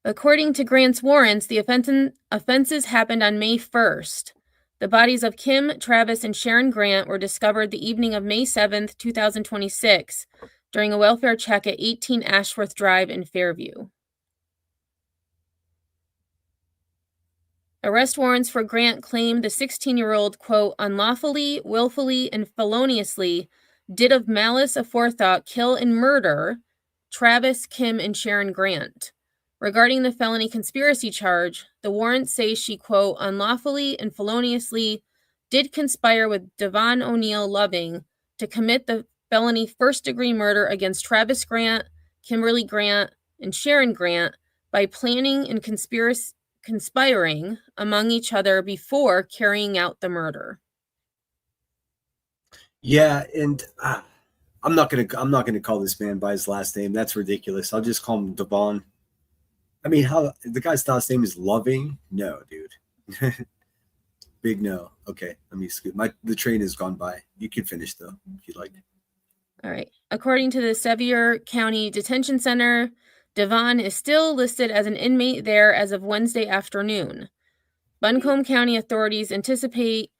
According to Grant's warrants, the offenses happened on May 1st. The bodies of Kim, Travis, and Sharon Grant were discovered the evening of May 7th, 2026, during a welfare check at 18 Ashworth Drive in Fairview. Arrest warrants for Grant claim the 16-year-old, quote, unlawfully, willfully, and feloniously did of malice aforethought kill and murder Travis, Kim, and Sharon Grant. Regarding the felony conspiracy charge, the warrants say she, quote, unlawfully and feloniously did conspire with Devon O'Neill Loving to commit the felony first-degree murder against Travis Grant, Kimberly Grant, and Sharon Grant by planning and conspiring among each other before carrying out the murder. Yeah, and I'm not gonna call this man by his last name. That's ridiculous. I'll just call him Devon. I mean, how the guy's last name is Loving? No, dude. Big no. Okay, let me scoot. The train has gone by. You can finish though, if you'd like. All right. According to the Sevier County Detention Center, Devon is still listed as an inmate there as of Wednesday afternoon. Buncombe County authorities anticipate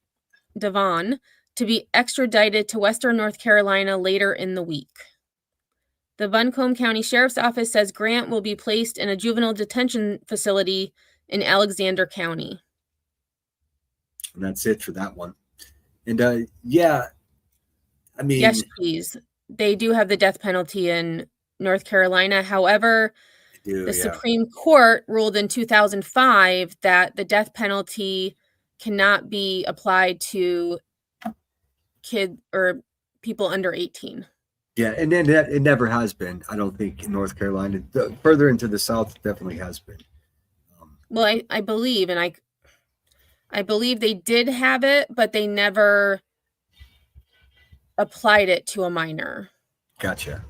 Devon to be extradited to Western North Carolina later in the week. The Buncombe County Sheriff's Office says Grant will be placed in a juvenile detention facility in Alexander County. And that's it for that one. And yeah, I mean, yes, please. They do have the death penalty in North Carolina. However, the Supreme Court ruled in 2005 that the death penalty cannot be applied to kids or people under 18. Yeah, and then it never has been. I don't think in North Carolina. Further into the South, it definitely has been. Well, I believe, and I believe they did have it, but they never applied it to a minor. Gotcha.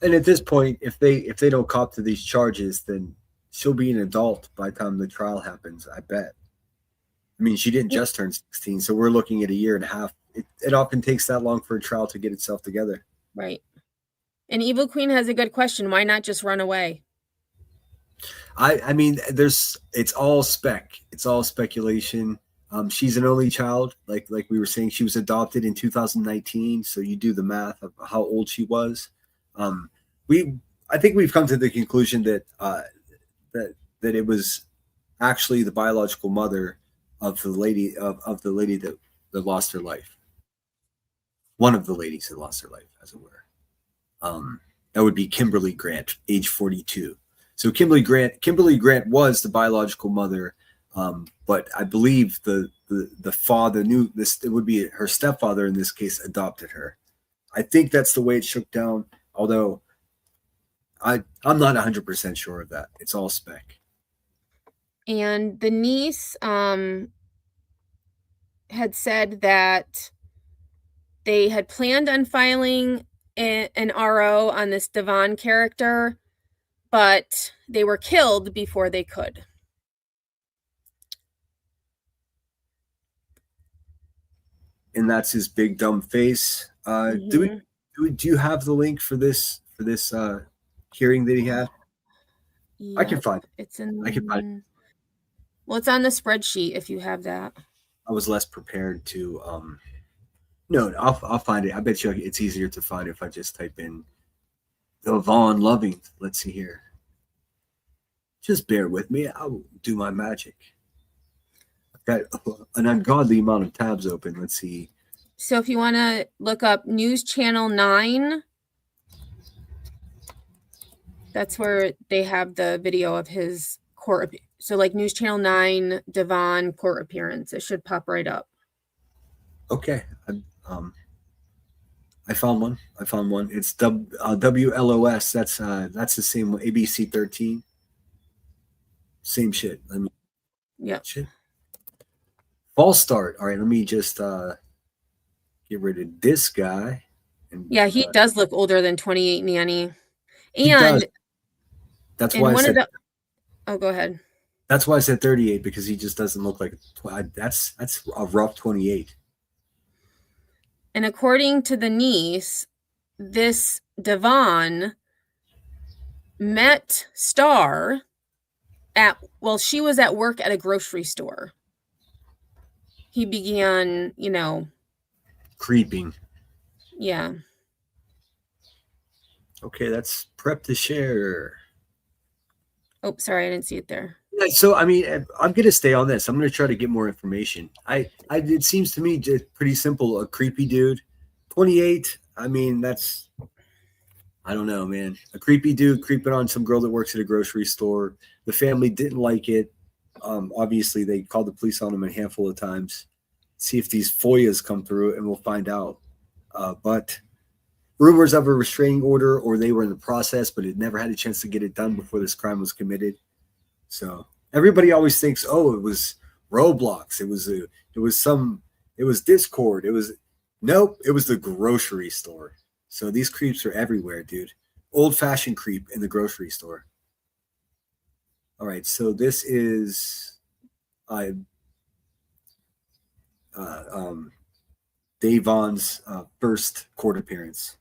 And at this point, if they don't cop to these charges, then she'll be an adult by the time the trial happens, I bet. I mean, she didn't just turn 16, so we're looking at a year and a half. It often takes that long for a trial to get itself together. Right. And Evil Queen has a good question. Why not just run away? I mean, it's all spec. It's all speculation. She's an only child. Like we were saying, she was adopted in 2019. So you do the math of how old she was. I think we've come to the conclusion that that it was actually the biological mother of the lady of the lady that lost her life. One of the ladies that lost her life, as it were. That would be Kimberly Grant, age 42. So Kimberly Grant was the biological mother, but I believe the father knew this. It would be her stepfather in this case adopted her. I think that's the way it shook down. Although I'm not 100% sure of that. It's all spec. And the niece had said that they had planned on filing an RO on this Devon character, but they were killed before they could. And that's his big dumb face. Do you have the link for this hearing that he had? I can find it. It's in. I can find it. Well, it's on the spreadsheet if you have that. I was less prepared to. No, I'll find it. I bet you it's easier to find if I just type in Devon Loving. Let's see here. Just bear with me. I'll do my magic. I've got an ungodly amount of tabs open. Let's see. So if you want to look up News Channel 9, that's where they have the video of his court. So like News Channel 9, Devon court appearance. It should pop right up. Okay. I found one. It's WLOS. That's the same one. ABC 13. Same shit. Shit. False start. All right. Let me just get rid of this guy. And, yeah, he does look older than 28 Nanny. And that's why I said. Oh, go ahead. That's why I said 38 because he just doesn't look like that's a rough 28. And according to the niece, this Devon met Star she was at work at a grocery store. He began, creeping. Yeah. Okay, that's prep to share. Oh, sorry, I didn't see it there. So, I mean, I'm going to stay on this. I'm going to try to get more information. It seems to me just pretty simple. A creepy dude, 28. I mean, I don't know, man. A creepy dude creeping on some girl that works at a grocery store. The family didn't like it. Obviously, they called the police on him a handful of times. See if these FOIAs come through, and we'll find out. But rumors of a restraining order, or they were in the process, but it never had a chance to get it done before this crime was committed. So everybody always thinks, oh, it was Roblox. It was Discord. Nope. It was the grocery store. So these creeps are everywhere, dude. Old fashioned creep in the grocery store. All right. So this is, Devon's first court appearance.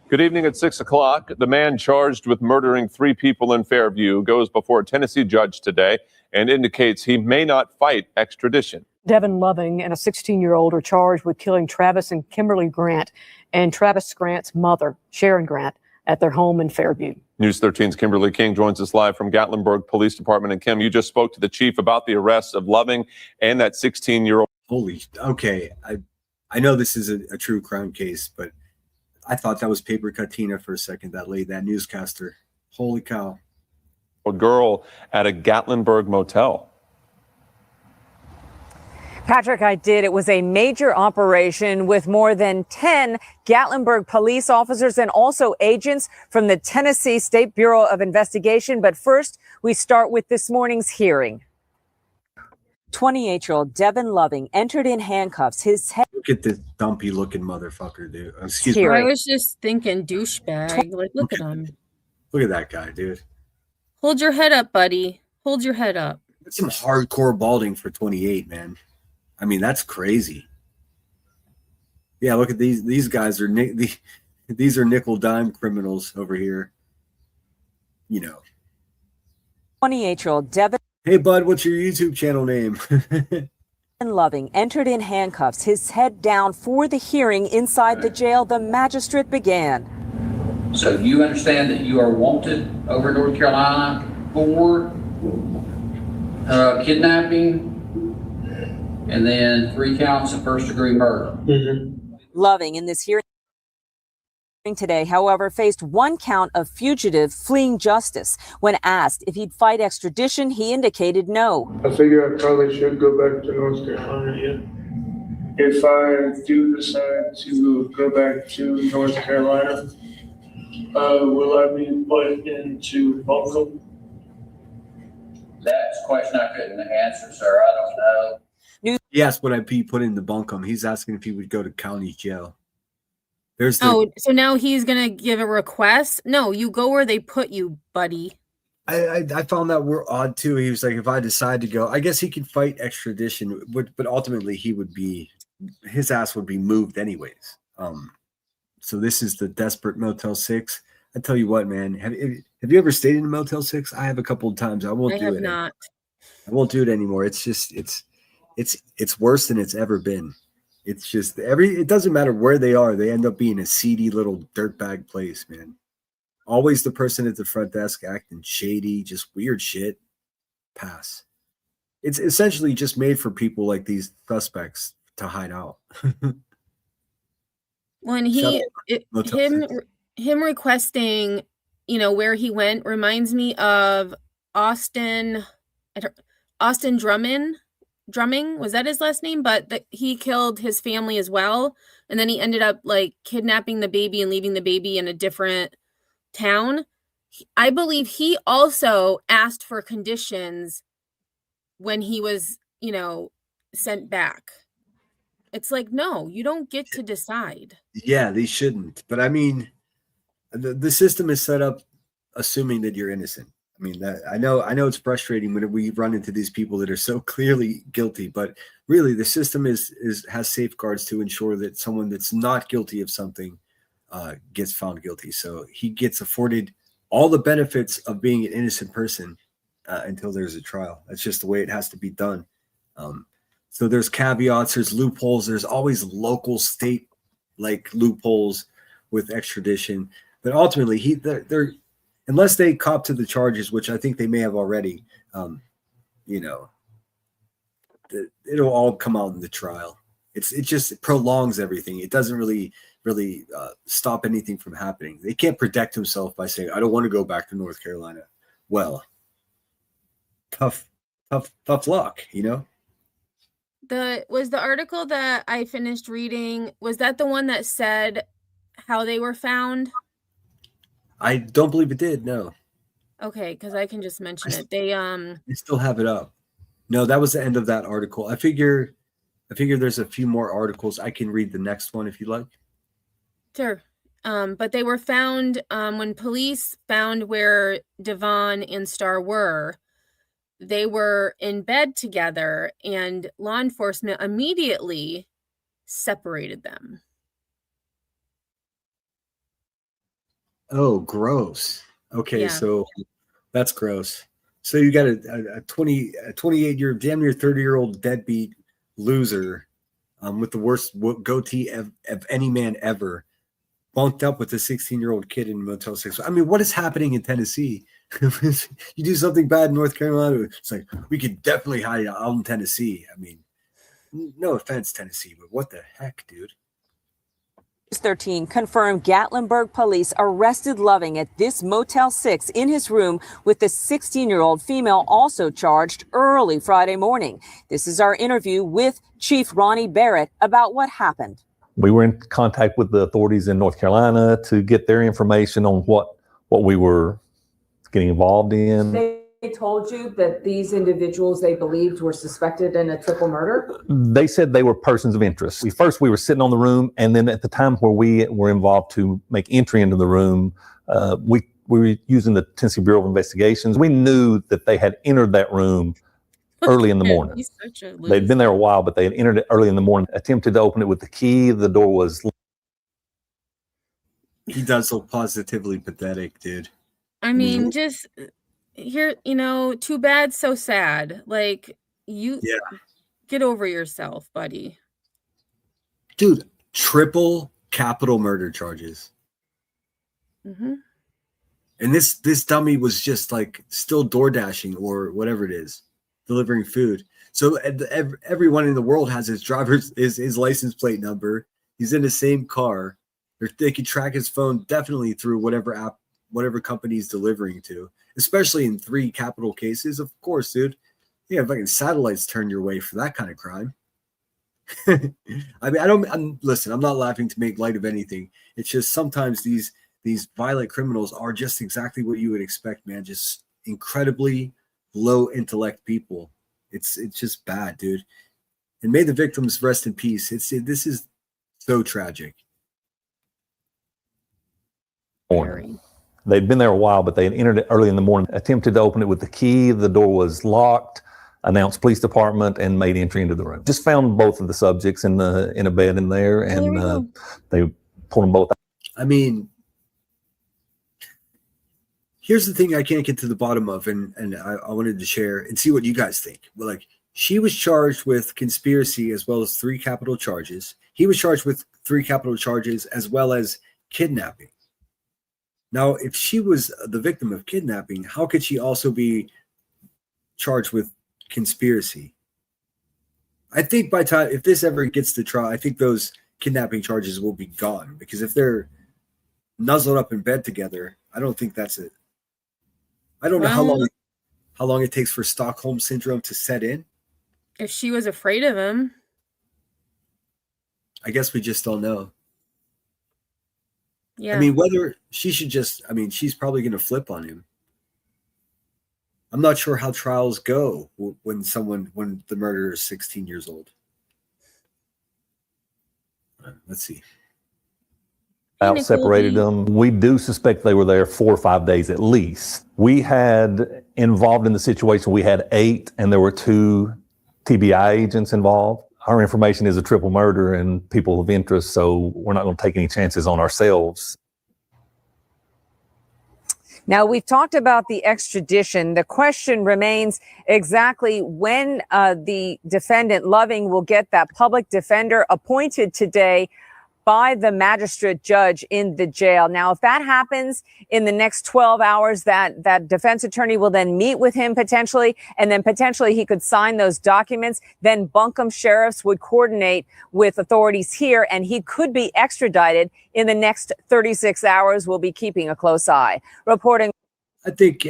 Good evening. At 6 o'clock, the man charged with murdering 3 people in Fairview goes before a Tennessee judge today and indicates he may not fight extradition. Devon Loving and a 16-year-old are charged with killing Travis and Kimberly Grant and Travis Grant's mother, Sharon Grant, at their home in Fairview. News 13's Kimberly King joins us live from Gatlinburg Police Department. And Kim, you just spoke to the chief about the arrests of Loving and that 16-year-old. Okay. I know this is a true crime case, but I thought that was Paper Katina for a second, that newscaster. Holy cow. A girl at a Gatlinburg motel. Patrick, I did. It was a major operation with more than 10 Gatlinburg police officers and also agents from the Tennessee State Bureau of Investigation. But first, we start with this morning's hearing. 28-year-old Devon Loving entered in handcuffs. His head. Look at this dumpy looking motherfucker, dude. Excuse me. I was just thinking douchebag. Like, look at him. Look at that guy, dude. Hold your head up, buddy. Hold your head up. That's some hardcore balding for 28, man. I mean, that's crazy. Yeah, look at these guys are these are nickel dime criminals over here. 28-year-old Devon Hey, bud, what's your YouTube channel name? Loving entered in handcuffs, his head down for the hearing inside the jail. The magistrate began. So you understand that you are wanted over in North Carolina for kidnapping and then 3 counts of first-degree murder. Loving in this hearing today, however, faced 1 count of fugitive fleeing justice. When asked if he'd fight extradition, he indicated no. I figure I probably should go back to North Carolina, yeah. If I do decide to go back to North Carolina, will I be put into Buncombe? That's a question I couldn't answer, sir. I don't know. He asked would I be put in the Buncombe. He's asking if he would go to county jail. There's so now he's gonna give a request? No, you go where they put you, buddy. I found that we're odd too. He was like, if I decide to go, I guess he can fight extradition, but ultimately his ass would be moved anyways. So this is the desperate Motel 6. I tell you what, man, have you ever stayed in a Motel 6? I have a couple of times. I won't do it. Not. I won't do it anymore. It's just it's worse than it's ever been. It's just it doesn't matter where they are, they end up being a seedy little dirtbag place, man. Always the person at the front desk acting shady, just weird shit. Pass. It's essentially just made for people like these suspects to hide out. When him requesting, where he went reminds me of Austin Drumming, was that his last name? But he killed his family as well. And then he ended up like kidnapping the baby and leaving the baby in a different town. I believe he also asked for conditions when he was, sent back. It's like, no, you don't get to decide. Yeah, they shouldn't. But I mean, the system is set up assuming that you're innocent. I mean, I know it's frustrating when we run into these people that are so clearly guilty, but really the system has safeguards to ensure that someone that's not guilty of something gets found guilty. So he gets afforded all the benefits of being an innocent person until there's a trial. That's just the way it has to be done. So there's caveats, there's loopholes, there's always local state like loopholes with extradition, but ultimately they're unless they cop to the charges, which I think they may have already, it'll all come out in the trial. It just prolongs everything. It doesn't really stop anything from happening. They can't protect himself by saying, I don't want to go back to North Carolina. Well, tough luck, Was the article that I finished reading, was that the one that said how they were found? I don't believe it did. No. Okay, because I can just mention it. They still have it up. No, that was the end of that article. I figure there's a few more articles. I can read the next one if you like. Sure. But they were found when police found where Devon and Star were. They were in bed together, and law enforcement immediately separated them. Oh, gross. Okay, Yeah. so that's gross. So you got a 28-year, damn near 30-year-old deadbeat loser with the worst goatee of any man ever, bunked up with a 16-year-old kid in Motel 6. I mean, what is happening in Tennessee? You do something bad in North Carolina, it's like, we could definitely hide out in Tennessee. I mean, no offense, Tennessee, but what the heck, dude? 13 confirmed Gatlinburg police arrested Loving at this Motel 6 in his room with the 16-year-old female also charged early Friday morning. This is our interview with Chief Ronnie Barrett about what happened. We were in contact with the authorities in North Carolina to get their information on what we were getting involved in. They told you that these individuals they believed were suspected in a triple murder? They said they were persons of interest. We were sitting on the room, and then at the time where we were involved to make entry into the room, we were using the Tennessee Bureau of Investigations. We knew that they had entered that room early in the morning. They'd been there a while, but they had entered it early in the morning, attempted to open it with the key. The door was... He does look positively pathetic, dude. I mean, just here, too bad, so sad. Like, you get over yourself, buddy. Dude, triple capital murder charges. Mm-hmm. And this dummy was just like still door dashing or whatever it is, delivering food. So everyone in the world has his his license plate number. He's in the same car. They can track his phone definitely through whatever app, whatever company he's delivering to, especially in 3 capital cases. Of course, dude. Yeah, fucking satellites turn your way for that kind of crime. I mean, listen, I'm not laughing to make light of anything. It's just sometimes these violent criminals are just exactly what you would expect, man. Just incredibly low intellect people. It's just bad, dude. And may the victims rest in peace. This is so tragic. They'd been there a while, but they had entered it early in the morning, attempted to open it with the key. The door was locked, announced police department, and made entry into the room. Just found both of the subjects in a bed in there, and they pulled them both out. I mean, here's the thing I can't get to the bottom of, and I wanted to share and see what you guys think. Well, like, she was charged with conspiracy as well as 3 capital charges. He was charged with 3 capital charges as well as kidnapping. Now, if she was the victim of kidnapping, how could she also be charged with conspiracy? I think by time, if this ever gets to trial, I think those kidnapping charges will be gone, because if they're nuzzled up in bed together, I don't think that's it. I don't know how long it takes for Stockholm syndrome to set in. If she was afraid of him, I guess we just don't know. yeah. I mean, whether she should just, I mean, she's probably going to flip on him. I'm not sure how trials go when the murderer is 16 years old. Let's see. Out separated them. We do suspect they were there 4 or 5 days at least. We had involved in the situation, we had 8, and there were 2 TBI agents involved. Our information is a triple murder and people of interest, so we're not going to take any chances on ourselves. Now, we've talked about the extradition. The question remains exactly when the defendant, Loving, will get that public defender appointed today by the magistrate judge in the jail. Now, if that happens in the next 12 hours, that defense attorney will then meet with him potentially, and then potentially he could sign those documents. Then Buncombe sheriffs would coordinate with authorities here, and he could be extradited in the next 36 hours. We'll be keeping a close eye. Reporting. I think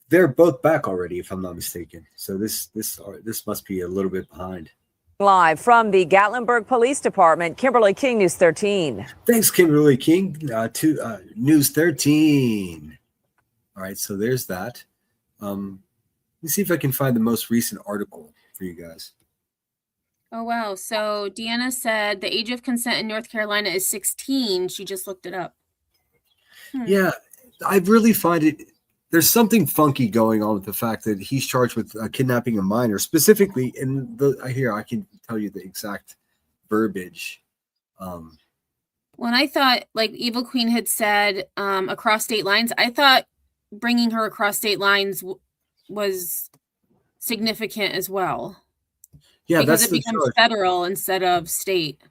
they're both back already, if I'm not mistaken. So this must be a little bit behind. Live from the Gatlinburg Police Department, Kimberly King, News 13. Thanks, Kimberly King, to News 13. All right, so there's that. Let me see if I can find the most recent article for you guys. Oh, wow. So Deanna said the age of consent in North Carolina is 16. She just looked it up. Yeah, I really find it. There's something funky going on with the fact that he's charged with kidnapping a minor, specifically in here. I can tell you the exact verbiage. When I thought, like Evil Queen had said, across state lines, I thought bringing her across state lines was significant as well. Yeah, because that's it becomes federal instead of state.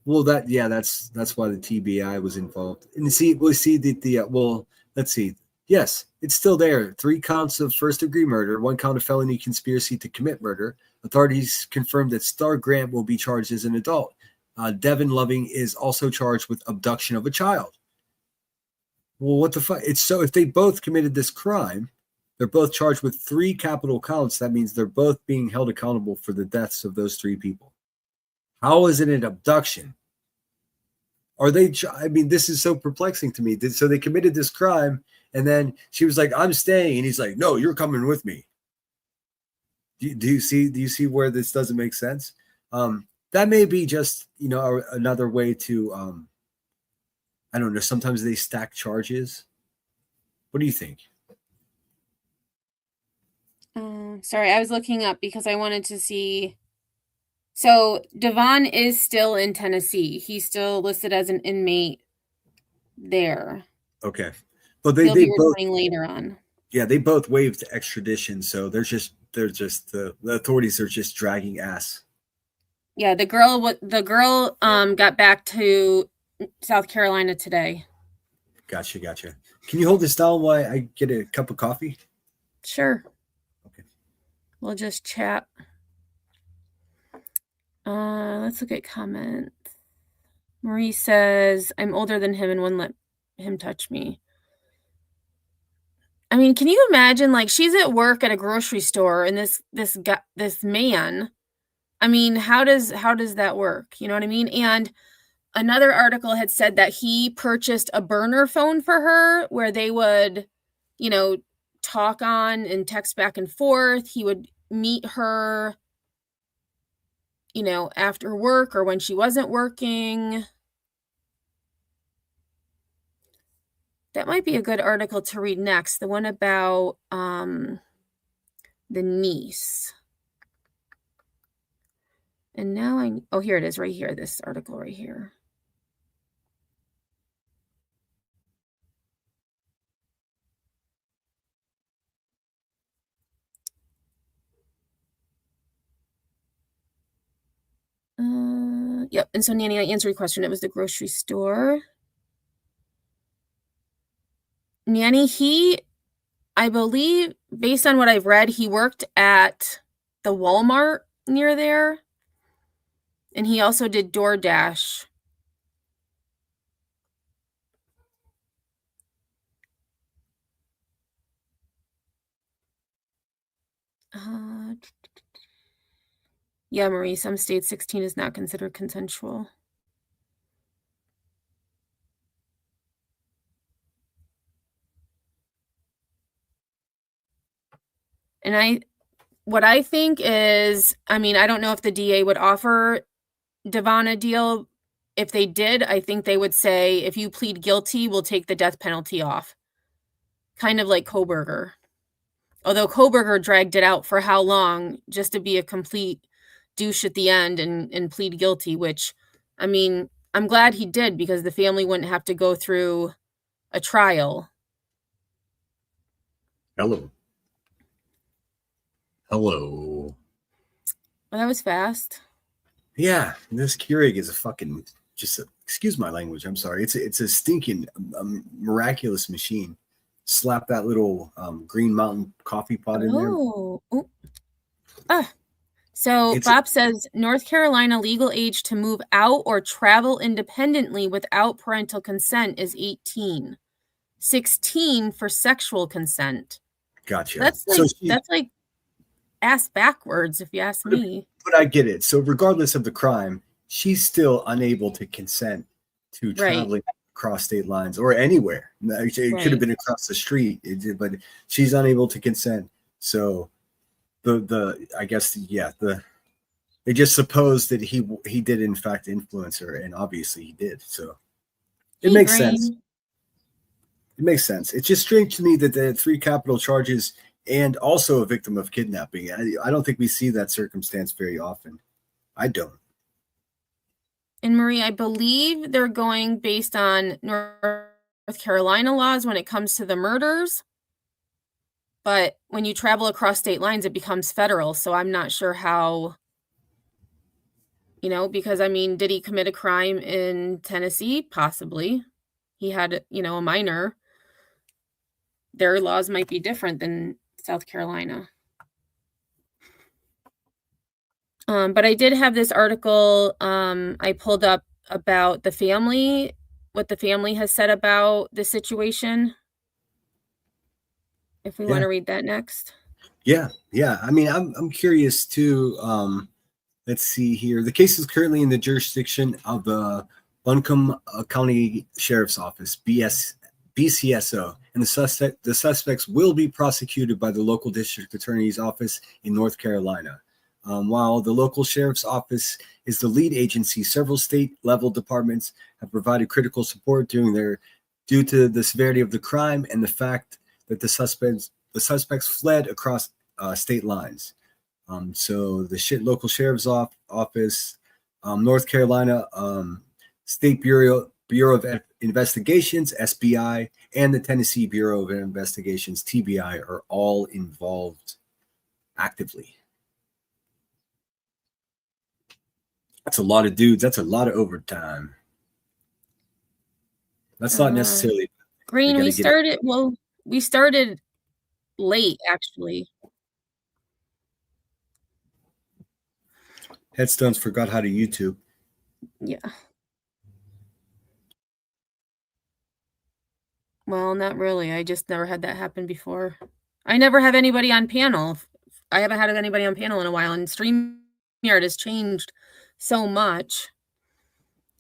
Well, that's why the TBI was involved. And let's see. Yes, it's still there. 3 counts of first-degree murder, 1 count of felony conspiracy to commit murder. Authorities confirmed that Star Grant will be charged as an adult. Devin Loving is also charged with abduction of a child. Well, what the fuck? If they both committed this crime, they're both charged with 3 capital counts. That means they're both being held accountable for the deaths of those 3 people. How is it an abduction? Are they? I mean, this is so perplexing to me. So they committed this crime. And then she was like, "I'm staying," and he's like, "No, you're coming with me." Do you see where this doesn't make sense? That may be just another way to I don't know. Sometimes they stack charges. What do you think? Sorry, I was looking up because I wanted to see. So Devon is still in Tennessee. He's still listed as an inmate there. Okay. But he'll be returning later on. Yeah, they both waived extradition, so they're just the authorities are just dragging ass. Yeah, the girl got back to South Carolina today. Gotcha. Can you hold this down while I get a cup of coffee? Sure. Okay. We'll just chat. Let's look at comments. Marie says, I'm older than him and wouldn't let him touch me. I mean, can you imagine, like, she's at work at a grocery store and this man, I mean, how does that work? You know what I mean? And another article had said that he purchased a burner phone for her where they would, you know, talk on and text back and forth. He would meet her, you know, after work or when she wasn't working. That might be a good article to read next. The one about the niece. And now oh, here it is right here. This article right here. Yep. And so Nanny, I answered your question. It was the grocery store. Nanny, I believe, based on what I've read, he worked at the Walmart near there. And he also did DoorDash. Yeah, Marie, some states 16 is not considered consensual. And what I think is, I mean, I don't know if the DA would offer Devon a deal. If they did, I think they would say, if you plead guilty, we'll take the death penalty off. Kind of like Kohberger. Although Kohberger dragged it out for how long just to be a complete douche at the end and plead guilty, which, I mean, I'm glad he did because the family wouldn't have to go through a trial. Hello. Well, that was fast. Yeah, this Keurig is a fucking excuse my language. I'm sorry. It's a stinking miraculous machine. Slap that little Green Mountain coffee pot in there. So Bob says North Carolina legal age to move out or travel independently without parental consent is 18. 16 for sexual consent. Gotcha. That's like ass backwards, if you ask me. But I get it. So regardless of the crime, she's still unable to consent to traveling across state lines or anywhere. It could have been across the street, but she's unable to consent. So I guess they just suppose that he did in fact influence her, and obviously he did. So it makes sense. It makes sense. It's just strange to me that the 3 capital charges and also a victim of kidnapping. I don't think we see that circumstance very often. I don't. And Marie, I believe they're going based on North Carolina laws when it comes to the murders. But when you travel across state lines, it becomes federal. So I'm not sure how, because I mean, did he commit a crime in Tennessee? Possibly. He had, a minor. Their laws might be different than South Carolina. But I did have this article I pulled up about the family, what the family has said about the situation. If we want to read that next. Yeah. I mean, I'm curious too. Let's see here. The case is currently in the jurisdiction of the Buncombe County Sheriff's Office, BCSO, and the suspects will be prosecuted by the local district attorney's office in North Carolina. While the local sheriff's office is the lead agency, several state-level departments have provided critical support due to the severity of the crime and the fact that the suspects fled across state lines. So the local sheriff's office, North Carolina State Bureau Bureau of Investigations, SBI, and the Tennessee Bureau of Investigations, TBI, are all involved actively. That's a lot of dudes. That's a lot of overtime. That's not necessarily Green. We started late, actually. Headstones forgot how to YouTube. Yeah. Well, not really. I just never had that happen before. I never have anybody on panel. I haven't had anybody on panel in a while, and StreamYard has changed so much.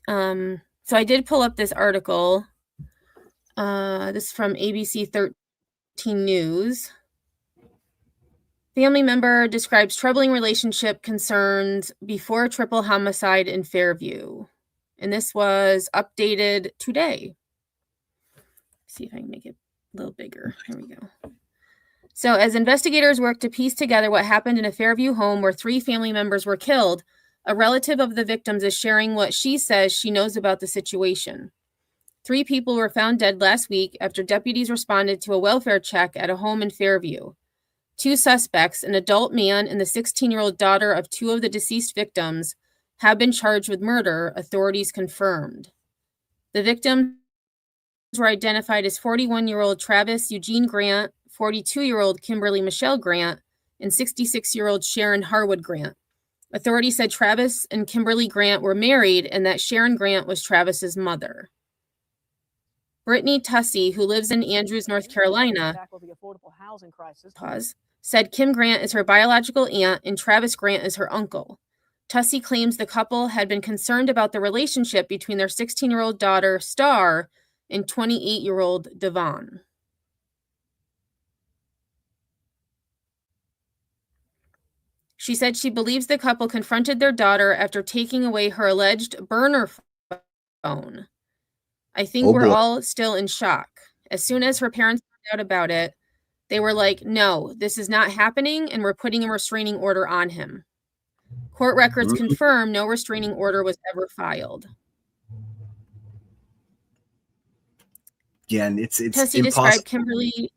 So I did pull up this article. This is from ABC 13 News. Family member describes troubling relationship concerns before triple homicide in Fairview. And this was updated today. See if I can make it a little bigger. Here we go. So as investigators work to piece together what happened in a Fairview home where 3 family members were killed, a relative of the victims is sharing what she says she knows about the situation. 3 people were found dead last week after deputies responded to a welfare check at a home in Fairview. 2 suspects, an adult man and the 16-year-old daughter of 2 of the deceased victims, have been charged with murder, authorities confirmed. The victims were identified as 41-year-old Travis Eugene Grant, 42-year-old Kimberly Michelle Grant, and 66-year-old Sharon Harwood Grant. Authorities said Travis and Kimberly Grant were married and that Sharon Grant was Travis's mother. Brittany Tussey, who lives in Andrews, North Carolina, said Kim Grant is her biological aunt and Travis Grant is her uncle. Tussey claims the couple had been concerned about the relationship between their 16-year-old daughter, Star, and 28-year-old Devon. She said she believes the couple confronted their daughter after taking away her alleged burner phone. I think we're all still in shock. As soon as her parents found out about it, they were like, no, this is not happening, and we're putting a restraining order on him. Court records confirm no restraining order was ever filed. Yeah, and it's Tussey impossible. described Kimberly.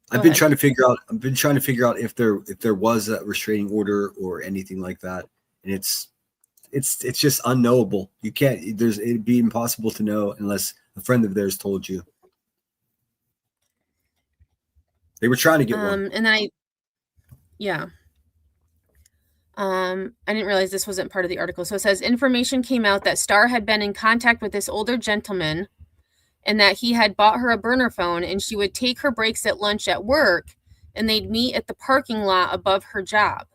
I've been trying to figure out if there was a restraining order or anything like that, and it's just unknowable. You can't. It'd be impossible to know unless a friend of theirs told you. They were trying to get one. And then I didn't realize this wasn't part of the article. So it says information came out that Star had been in contact with this older gentleman and that he had bought her a burner phone and she would take her breaks at lunch at work and they'd meet at the parking lot above her job.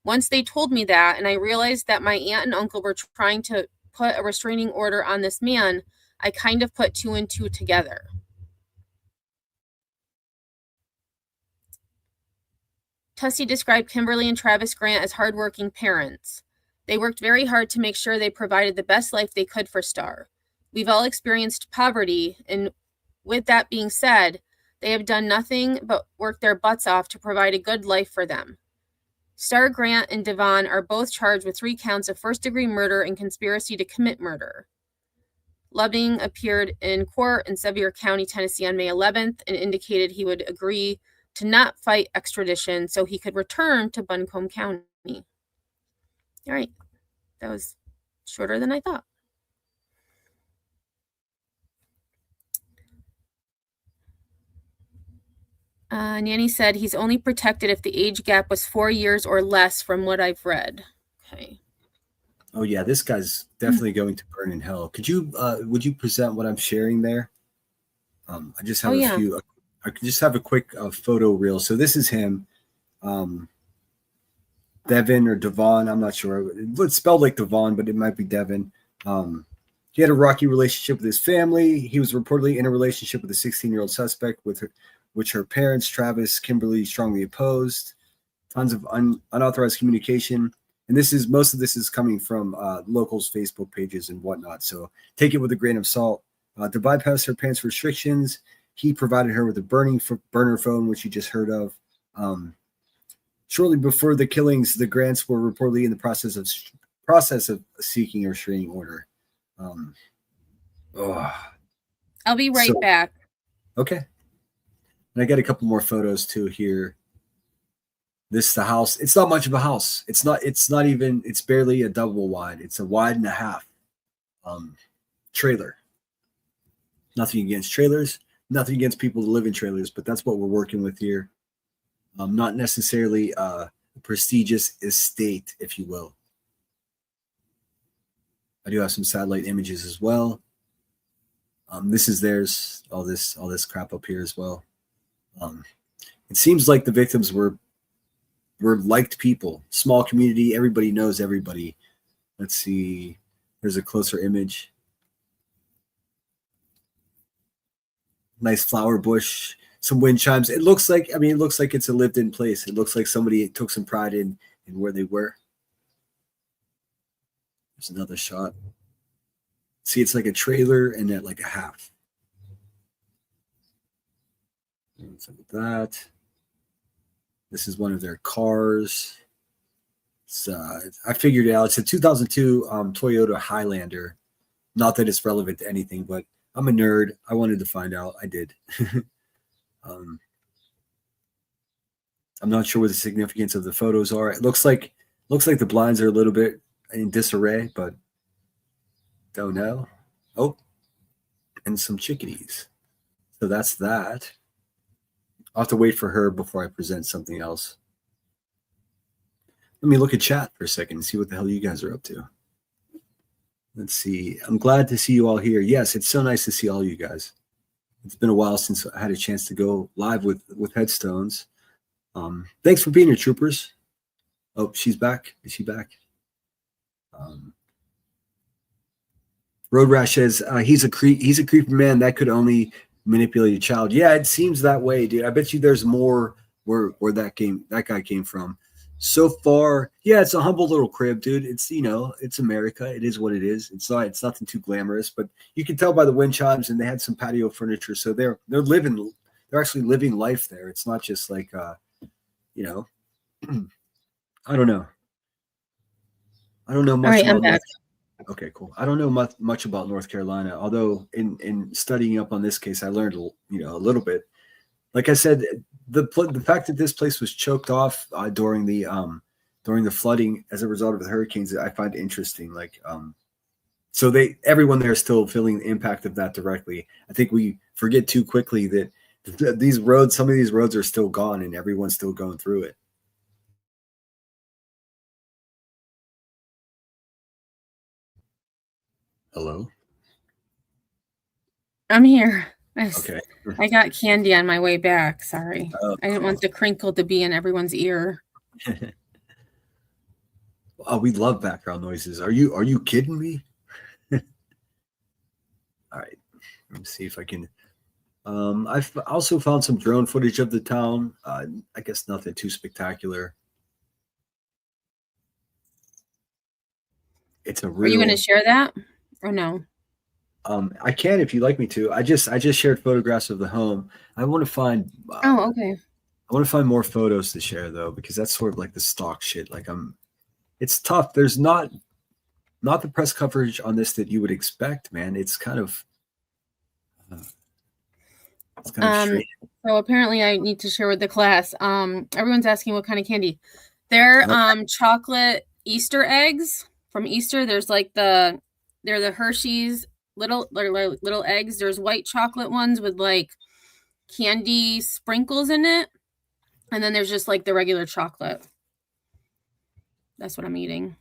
Once they told me that and I realized that my aunt and uncle were trying to put a restraining order on this man, I kind of put 2 and 2 together. Tussey described Kimberly and Travis Grant as hardworking parents. They worked very hard to make sure they provided the best life they could for Star. We've all experienced poverty, and with that being said, they have done nothing but work their butts off to provide a good life for them. Star Grant and Devon are both charged with 3 counts of first-degree murder and conspiracy to commit murder. Loving appeared in court in Sevier County, Tennessee on May 11th and indicated he would agree to not fight extradition so he could return to Buncombe County. All right. That was shorter than I thought. Nanny said he's only protected if the age gap was 4 years or less from what I've read. Okay. Oh yeah, this guy's definitely going to burn in hell. Would you present what I'm sharing there? I just have a few. I could just have a quick photo reel. So this is him, Devin or Devon. I'm not sure. It's spelled like Devon, but it might be Devin. He had a rocky relationship with his family. He was reportedly in a relationship with a 16-year-old suspect, which her parents, Travis, Kimberly, strongly opposed. Tons of unauthorized communication. And most of this is coming from locals' Facebook pages and whatnot. So take it with a grain of salt. To bypass her parents' restrictions, he provided her with a burner phone, which you just heard of. Shortly before the killings, the Grants were reportedly in the process of seeking a restraining order. Oh, I'll be right So- back. okay. And I got a couple more photos too here. This is the house. It's not much of a house. It's not even, it's barely a double wide. It's a wide and a half trailer. Nothing against trailers, nothing against people who live in trailers, but that's what we're working with here. Not necessarily a prestigious estate, if you will. I do have some satellite images as well. This is theirs, all this crap up here as well. It seems like the victims were liked people, small community, everybody knows everybody. Let's see, there's a closer image. Nice flower bush, some wind chimes. It looks like it's a lived-in place. It looks like somebody took some pride in where they were. There's another shot. See, it's like a trailer and then like a half. Something like that. This is one of their cars. I figured it out. It's a 2002 Toyota Highlander. Not that it's relevant to anything, but I'm a nerd. I wanted to find out. I did. I'm not sure what the significance of the photos are. It looks like the blinds are a little bit in disarray, but don't know. Oh, and some chickadees. So that's that. I'll have to wait for her before I present something else. Let me look at chat for a second and see what the hell you guys are up to. Let's see. I'm glad to see you all here. Yes, it's so nice to see all you guys. It's been a while since I had a chance to go live with Headstones. Thanks for being here, troopers. Oh, she's back. Is she back? Road Rash says he's a creepy man that could only manipulate a child. Yeah, it seems that way, dude. I bet you there's more where that guy came from. So far, yeah, it's a humble little crib, dude. It's, it's America. It is what it is. It's nothing too glamorous, but you can tell by the wind chimes, and they had some patio furniture, so they're actually living life there. It's not just like I don't know. I don't know much. All right, I'm about back. Okay, cool. I don't know much about North Carolina, although in studying up on this case, I learned a little bit. Like I said, the fact that this place was choked off during the flooding as a result of the hurricanes, I find interesting. Like, so everyone there is still feeling the impact of that directly. I think we forget too quickly that some of these roads are still gone, and everyone's still going through it. Hello? I'm here. Okay. I got candy on my way back. Sorry. Oh, I didn't want the crinkle to be in everyone's ear. Oh, we love background noises. Are you kidding me? All right. Let me see if I can. I've also found some drone footage of the town. I guess nothing too spectacular. It's a real. Are you going to share that or no? I can if you'd like me to. I just shared photographs of the home. I want to find. Oh, okay. I want to find more photos to share though, because that's sort of like the stock shit. Like it's tough. There's not the press coverage on this that you would expect, man. It's kind of. So apparently I need to share with the class. Everyone's asking what kind of candy. They're chocolate Easter eggs from Easter. There's like they're the Hershey's little eggs. There's white chocolate ones with like candy sprinkles in it. And then there's just like the regular chocolate. That's what I'm eating.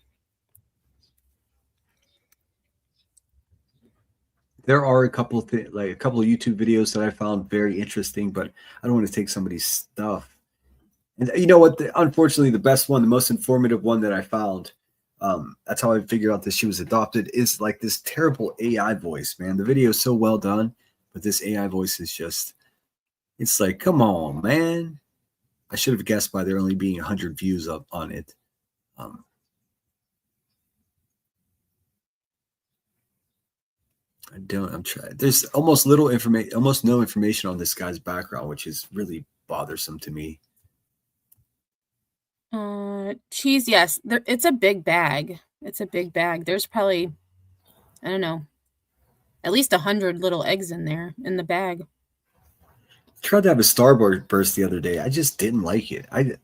There are a couple of YouTube videos that I found very interesting, but I don't want to take somebody's stuff. And you know what? Unfortunately, the best one, the most informative one that I found, that's how I figured out that she was adopted, is like this terrible AI voice, man. The video is so well done, but this AI voice is just, it's like, come on, man. I should have guessed by there only being 100 views up on it. I'm trying. There's almost no information on this guy's background, which is really bothersome to me. Cheese, yes. It's a big bag. It's a big bag. There's probably, I don't know, at least 100 little eggs in there in the bag. Tried to have a Starburst the other day. I just didn't like it. I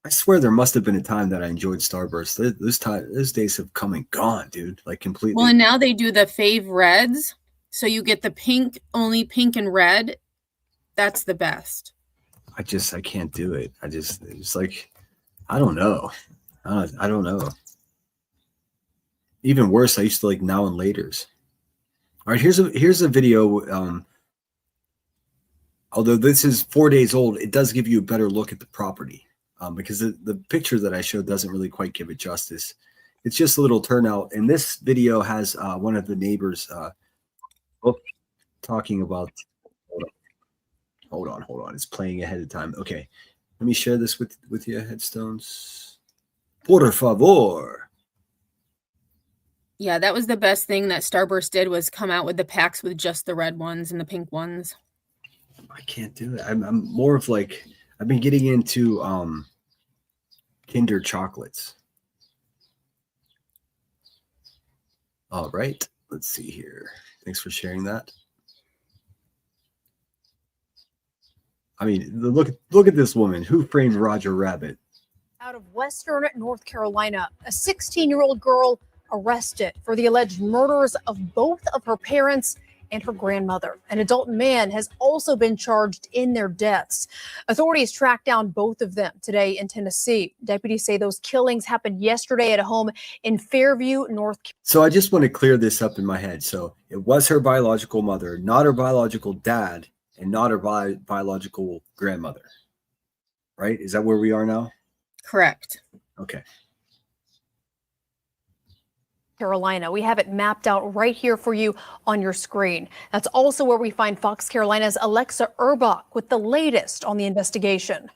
swear there must have been a time that I enjoyed Starburst. Those days have come and gone, dude. Like completely. Well, and now they do the fave reds. So you get the pink, only pink and red. That's the best. I can't do it. It's like, I don't know. I don't know. Even worse, I used to like Now and Laters. All right, here's a video. Although this is 4 days old, it does give you a better look at the property because the picture that I showed doesn't really quite give it justice. It's just a little turnout. And this video has one of the neighbors talking about. Hold on. It's playing ahead of time. Okay, let me share this with you, Headstones. Por favor. Yeah, that was the best thing that Starburst did, was come out with the packs with just the red ones and the pink ones. I can't do it. I'm more of like, I've been getting into Kinder chocolates. All right, let's see here. Thanks for sharing that. I mean, look at this woman. Who framed Roger Rabbit? Out of Western North Carolina, a 16-year-old girl arrested for the alleged murders of both of her parents and her grandmother. An adult man has also been charged in their deaths. Authorities tracked down both of them today in Tennessee. Deputies say those killings happened yesterday at a home in Fairview, North Carolina. So I just want to clear this up in my head. So it was her biological mother, not her biological dad, and not her biological grandmother. Right? Is that where we are now? Correct. Okay. Carolina. We have it mapped out right here for you on your screen. That's also where we find Fox Carolina's Alexa Urbach with the latest on the investigation.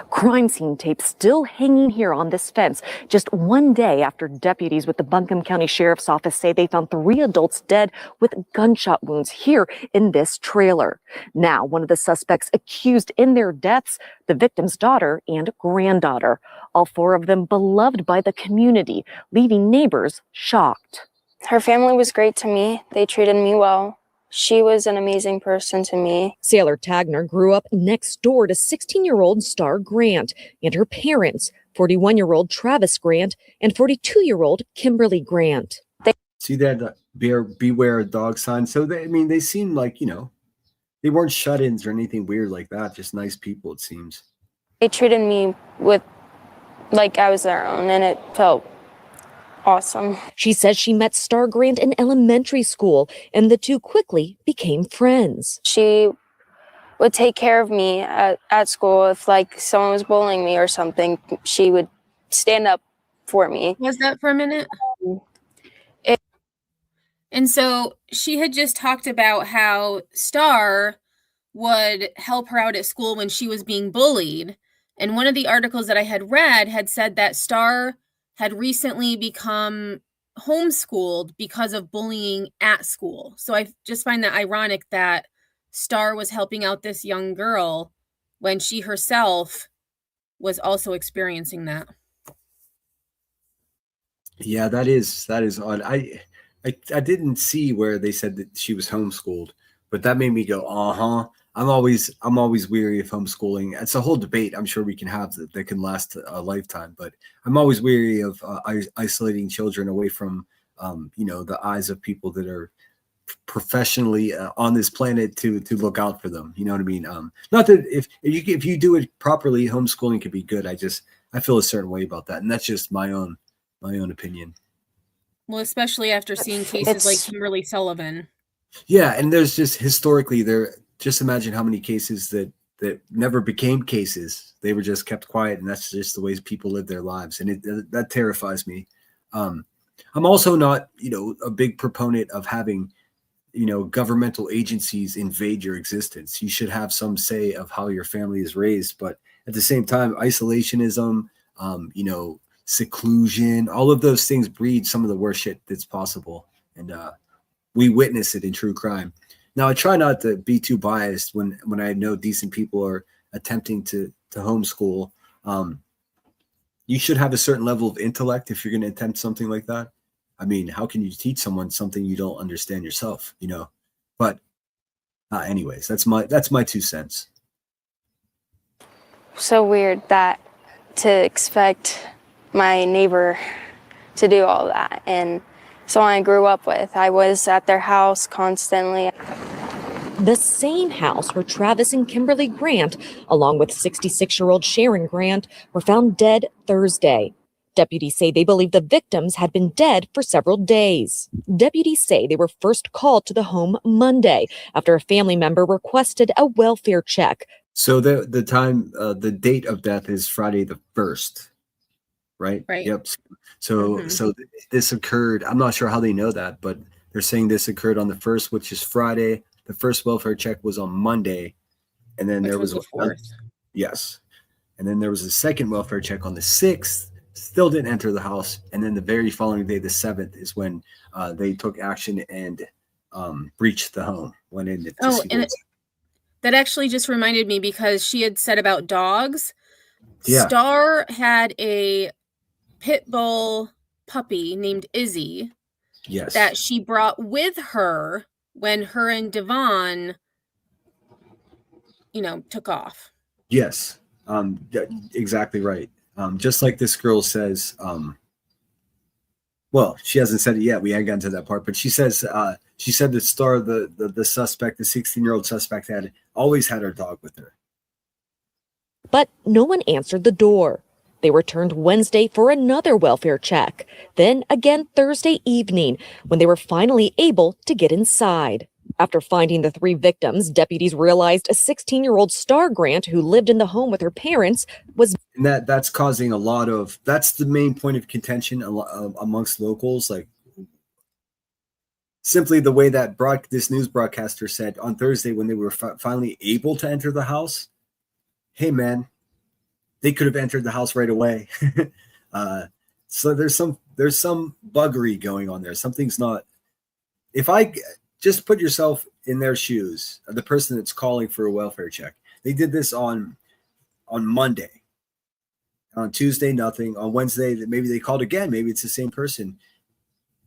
Crime scene tape still hanging here on this fence, just one day after deputies with the Buncombe County Sheriff's Office say they found 3 adults dead with gunshot wounds here in this trailer. Now, one of the suspects accused in their deaths, the victim's daughter and granddaughter, all 4 of them beloved by the community, leaving neighbors shocked. Her family was great to me. They treated me well. She was an amazing person to me. Sailor Tagner grew up next door to 16-year-old Star Grant and her parents, 41-year-old Travis Grant and 42-year-old Kimberly Grant. See that beware dog sign? So they seem like, they weren't shut-ins or anything weird like that. Just nice people, it seems. They treated me like I was their own, and it felt awesome. She says she met Star Grant in elementary school, and the two quickly became friends. She would take care of me at school. If someone was bullying me or something, she would stand up for me. Was that for a minute? And so she had just talked about how Star would help her out at school when she was being bullied. And one of the articles that I had read had said that Star had recently become homeschooled because of bullying at school. So I just find that ironic that Star was helping out this young girl when she herself was also experiencing that. Yeah, that is odd. I didn't see where they said that she was homeschooled, but that made me go, I'm always weary of homeschooling. It's a whole debate I'm sure we can have that can last a lifetime, but I'm always weary of isolating children away from the eyes of people that are professionally on this planet to look out for them. You know what I mean? Not that if you do it properly, homeschooling could be good. I feel a certain way about that, and that's just my own opinion. Well, especially after seeing cases like Kimberly Sullivan. Yeah, and there's just historically just imagine how many cases that never became cases. They were just kept quiet, and that's just the ways people live their lives, and that terrifies me. I'm also not, a big proponent of having, governmental agencies invade your existence. You should have some say of how your family is raised, but at the same time, isolationism, seclusion, all of those things breed some of the worst shit that's possible, and we witness it in true crime. Now, I try not to be too biased when I know decent people are attempting to homeschool. You should have a certain level of intellect if you're going to attempt something like that. I mean, how can you teach someone something you don't understand yourself, you know? But anyways, that's my 2 cents. So weird that to expect my neighbor to do all that, and someone I grew up with. I was at their house constantly. The same house where Travis and Kimberly Grant, along with 66-year-old Sharon Grant, were found dead Thursday. Deputies say they believe the victims had been dead for several days. Deputies say they were first called to the home Monday after a family member requested a welfare check. So the time, the date of death is Friday the 1st, right? Right. Yep. So this occurred. I'm not sure how they know that, but they're saying this occurred on the 1st, which is Friday. The first welfare check was on Monday, and then there was the 4th. Yes, and then there was a second welfare check on the 6th. Still didn't enter the house, and then the very following day, the 7th, is when they took action and breached the home. Went in. That actually just reminded me, because she had said about dogs. Yeah. Star had a pit bull puppy named Izzy. Yes. That she brought with her when her and Devon, took off. Yes. Exactly right. Just like this girl says, well, she hasn't said it yet. We haven't gotten to that part, but she said that Star, the suspect, the 16-year-old suspect, had always had her dog with her. But no one answered the door. They returned Wednesday for another welfare check, then again Thursday evening when they were finally able to get inside. After finding the 3 victims, deputies realized a 16-year-old Star Grant, who lived in the home with her parents, was... And that's causing a lot of... That's the main point of contention amongst locals. Like, simply the way that this news broadcaster said on Thursday when they were finally able to enter the house, hey, man, they could have entered the house right away. So there's some buggery going on there. Something's not... If I... Just put yourself in their shoes, the person that's calling for a welfare check. They did this on Monday. On Tuesday, nothing. On Wednesday, maybe they called again. Maybe it's the same person.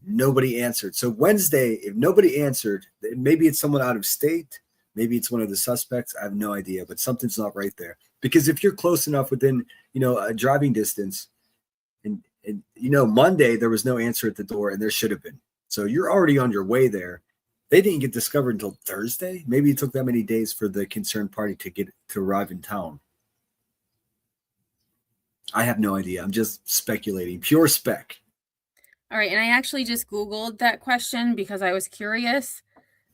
Nobody answered. So Wednesday, if nobody answered, maybe it's someone out of state. Maybe it's one of the suspects. I have no idea, but something's not right there. Because if you're close enough within, a driving distance, and Monday there was no answer at the door, and there should have been. So you're already on your way there. They didn't get discovered until Thursday. Maybe it took that many days for the concerned party to arrive in town. I have no idea. I'm just speculating. Pure spec. All right. And I actually just Googled that question because I was curious.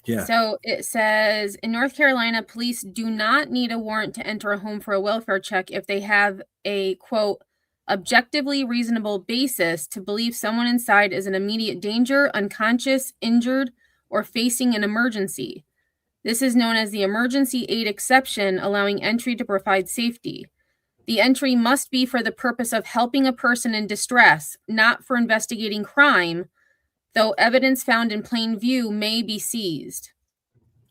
Yeah. So it says, in North Carolina, police do not need a warrant to enter a home for a welfare check if they have a, quote, objectively reasonable basis to believe someone inside is in immediate danger, unconscious, injured, or facing an emergency. This is known as the emergency aid exception, allowing entry to provide safety. The entry must be for the purpose of helping a person in distress, not for investigating crime, though evidence found in plain view may be seized.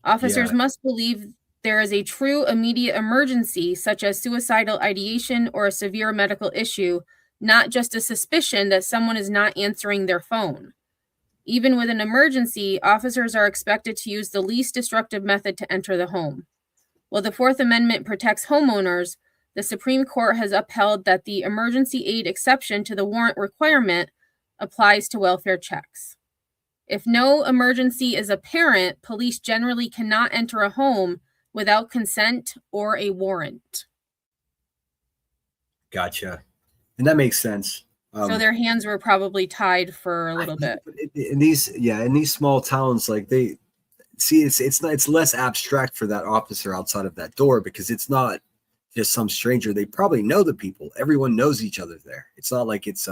Officers must believe there is a true immediate emergency, such as suicidal ideation or a severe medical issue, not just a suspicion that someone is not answering their phone. Even with an emergency, officers are expected to use the least destructive method to enter the home. While the Fourth Amendment protects homeowners, the Supreme Court has upheld that the emergency aid exception to the warrant requirement applies to welfare checks. If no emergency is apparent, police generally cannot enter a home without consent or a warrant. Gotcha. And that makes sense. So their hands were probably tied for a little bit. In these small towns, like it's less abstract for that officer outside of that door, because it's not just some stranger. They probably know the people. Everyone knows each other there. It's not like it's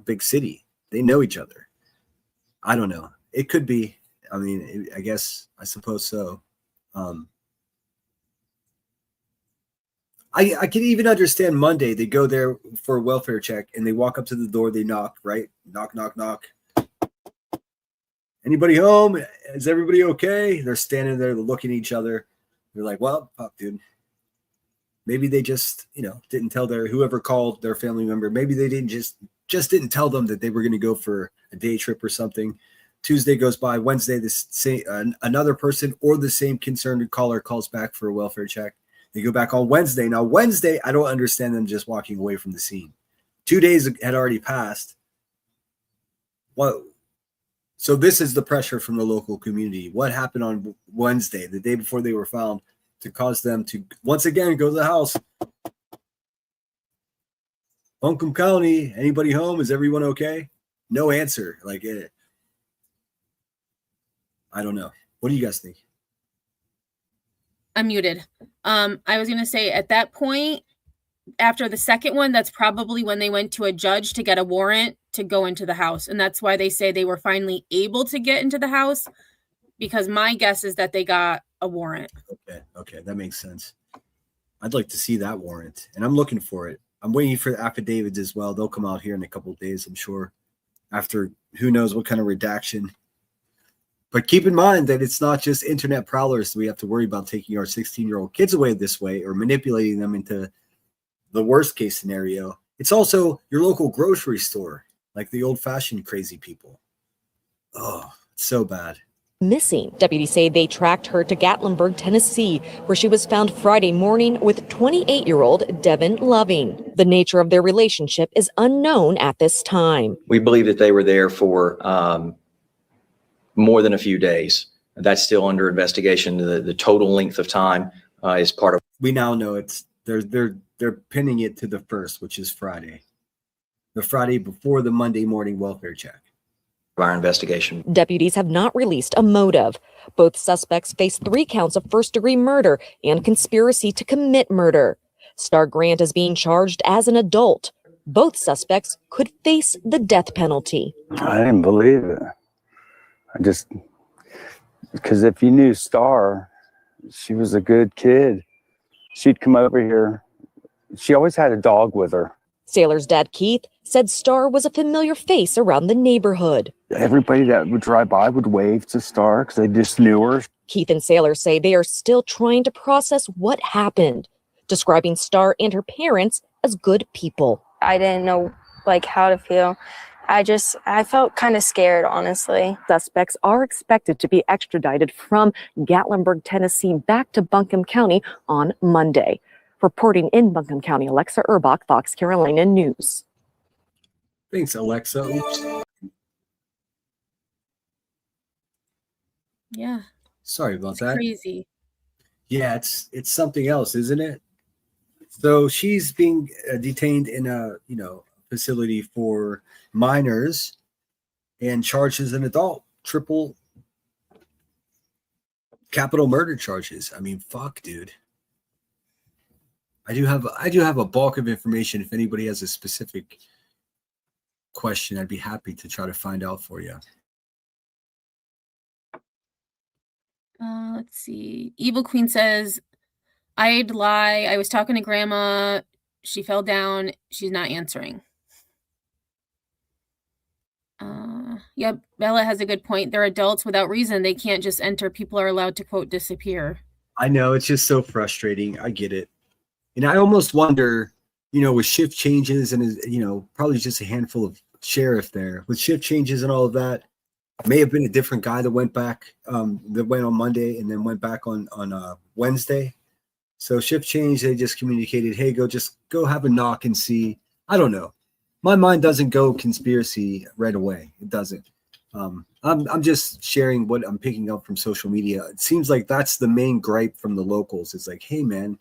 big city. They know each other. I don't know. It could be. I mean, I suppose so. I can even understand Monday. They go there for a welfare check and they walk up to the door. They knock, right? Knock, knock, knock. Anybody home? Is everybody okay? They're standing there looking at each other. They're like, well, fuck, dude. Maybe they just, didn't tell whoever called their family member. Maybe they didn't just didn't tell them that they were going to go for a day trip or something. Tuesday goes by. Wednesday, another person or the same concerned caller calls back for a welfare check. They go back on Wednesday. Now, Wednesday, I don't understand them just walking away from the scene. 2 days had already passed. What? So this is the pressure from the local community. What happened on Wednesday, the day before they were found, to cause them to once again go to the house? Buncombe County, anybody home? Is everyone okay? No answer. Like, I don't know. What do you guys think? I'm muted. I was going to say at that point, after the second one, that's probably when they went to a judge to get a warrant to go into the house. And that's why they say they were finally able to get into the house, because my guess is that they got a warrant. Okay, that makes sense. I'd like to see that warrant, and I'm looking for it. I'm waiting for affidavits as well. They'll come out here in a couple of days, I'm sure, after who knows what kind of redaction. But keep in mind that it's not just internet prowlers that we have to worry about taking our 16-year-old kids away this way or manipulating them into the worst case scenario. It's also your local grocery store, like the old-fashioned crazy people. Oh, it's so bad. Missing. Deputies say they tracked her to Gatlinburg, Tennessee, where she was found Friday morning with 28-year-old Devin Loving. The nature of their relationship is unknown at this time. We believe that they were there for more than a few days. That's still under investigation. The total length of time is part of. We now know they're pinning it to the first, which is Friday, the Friday before the Monday morning welfare check. Our investigation. Deputies have not released a motive. Both suspects face 3 counts of first-degree murder and conspiracy to commit murder. Star Grant is being charged as an adult. Both suspects could face the death penalty. I didn't believe it. Because if you knew Star, she was a good kid. She'd come over here. She always had a dog with her. Sailor's dad, Keith, said Star was a familiar face around the neighborhood. Everybody that would drive by would wave to Star because they just knew her. Keith and Sailor say they are still trying to process what happened, describing Star and her parents as good people. I didn't know how to feel. I felt kind of scared, honestly. Suspects are expected to be extradited from Gatlinburg, Tennessee, back to Buncombe County on Monday. Reporting in Buncombe County, Alexa Urbach, Fox Carolina News. Thanks, Alexa. Oops. Yeah. Sorry about that. Crazy. Yeah, it's something else, isn't it? So she's being detained in a facility for minors and charged as an adult. Triple capital murder charges. I mean, fuck, dude. I do have a bulk of information. If anybody has a specific question, I'd be happy to try to find out for you. Let's see. Evil Queen says, I'd lie. I was talking to Grandma. She fell down. She's not answering. Yep, Bella has a good point. They're adults without reason. They can't just enter. People are allowed to, quote, disappear. I know. It's just so frustrating. I get it. And I almost wonder, with shift changes and, probably just a handful of sheriff there. With shift changes and all of that, may have been a different guy that went back, that went on Monday and then went back on Wednesday. So shift change, they just communicated, hey, go have a knock and see. I don't know. My mind doesn't go conspiracy right away. It doesn't. I'm just sharing what I'm picking up from social media. It seems like that's the main gripe from the locals. It's like, hey, man,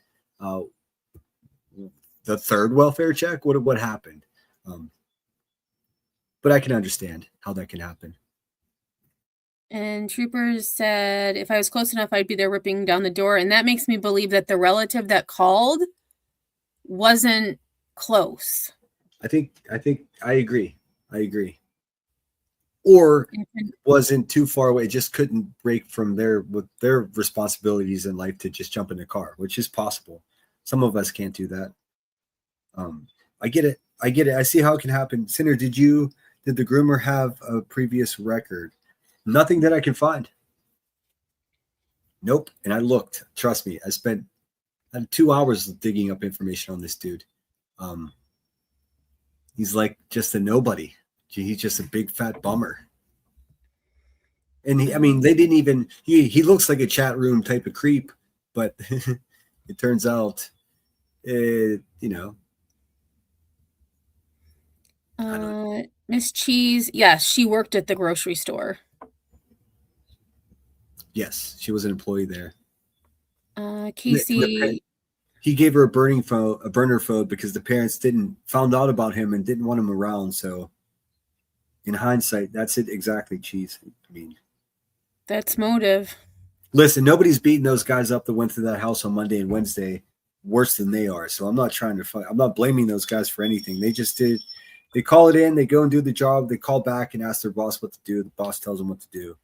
the third welfare check, what happened? But I can understand how that can happen. And Troopers said, if I was close enough, I'd be there ripping down the door. And that makes me believe that the relative that called wasn't close. I think I agree. Or wasn't too far away, just couldn't break from their responsibilities in life to just jump in the car, which is possible. Some of us can't do that. I get it. I see how it can happen. Sinner, did the groomer have a previous record? Nothing that I can find. Nope. And I looked. Trust me, I spent 2 hours digging up information on this dude. He's like just a nobody. he's just a big fat bummer. And I mean, they didn't even, he looks like a chat room type of creep, but it turns out, Miss Cheese, yes, she worked at the grocery store. Yes, she was an employee there. Casey, he gave her a burner phone because the parents found out about him and didn't want him around. So in hindsight, that's it exactly, Cheese. I mean, that's motive. Listen, nobody's beating those guys up that went to that house on Monday and Wednesday worse than they are. So I'm not trying to fight. I'm not blaming those guys for anything. They just did. They call it in. They go and do the job. They call back and ask their boss what to do. The boss tells them what to do.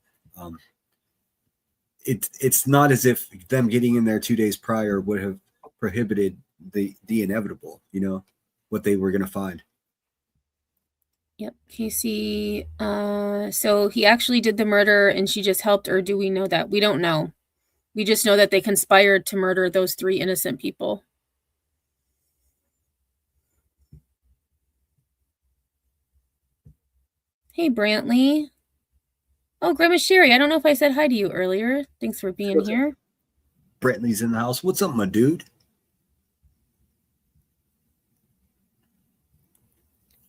It's not as if them getting in there 2 days prior would have prohibited the inevitable. What they were going to find. Yep, Casey. So he actually did the murder and she just helped, or do we know that? We don't know. We just know that they conspired to murder those 3 innocent people. Hey, Brantley. Oh, Grandma Sherry, I don't know if I said hi to you earlier. Thanks for being here. Brantley's in the house. What's up, my dude?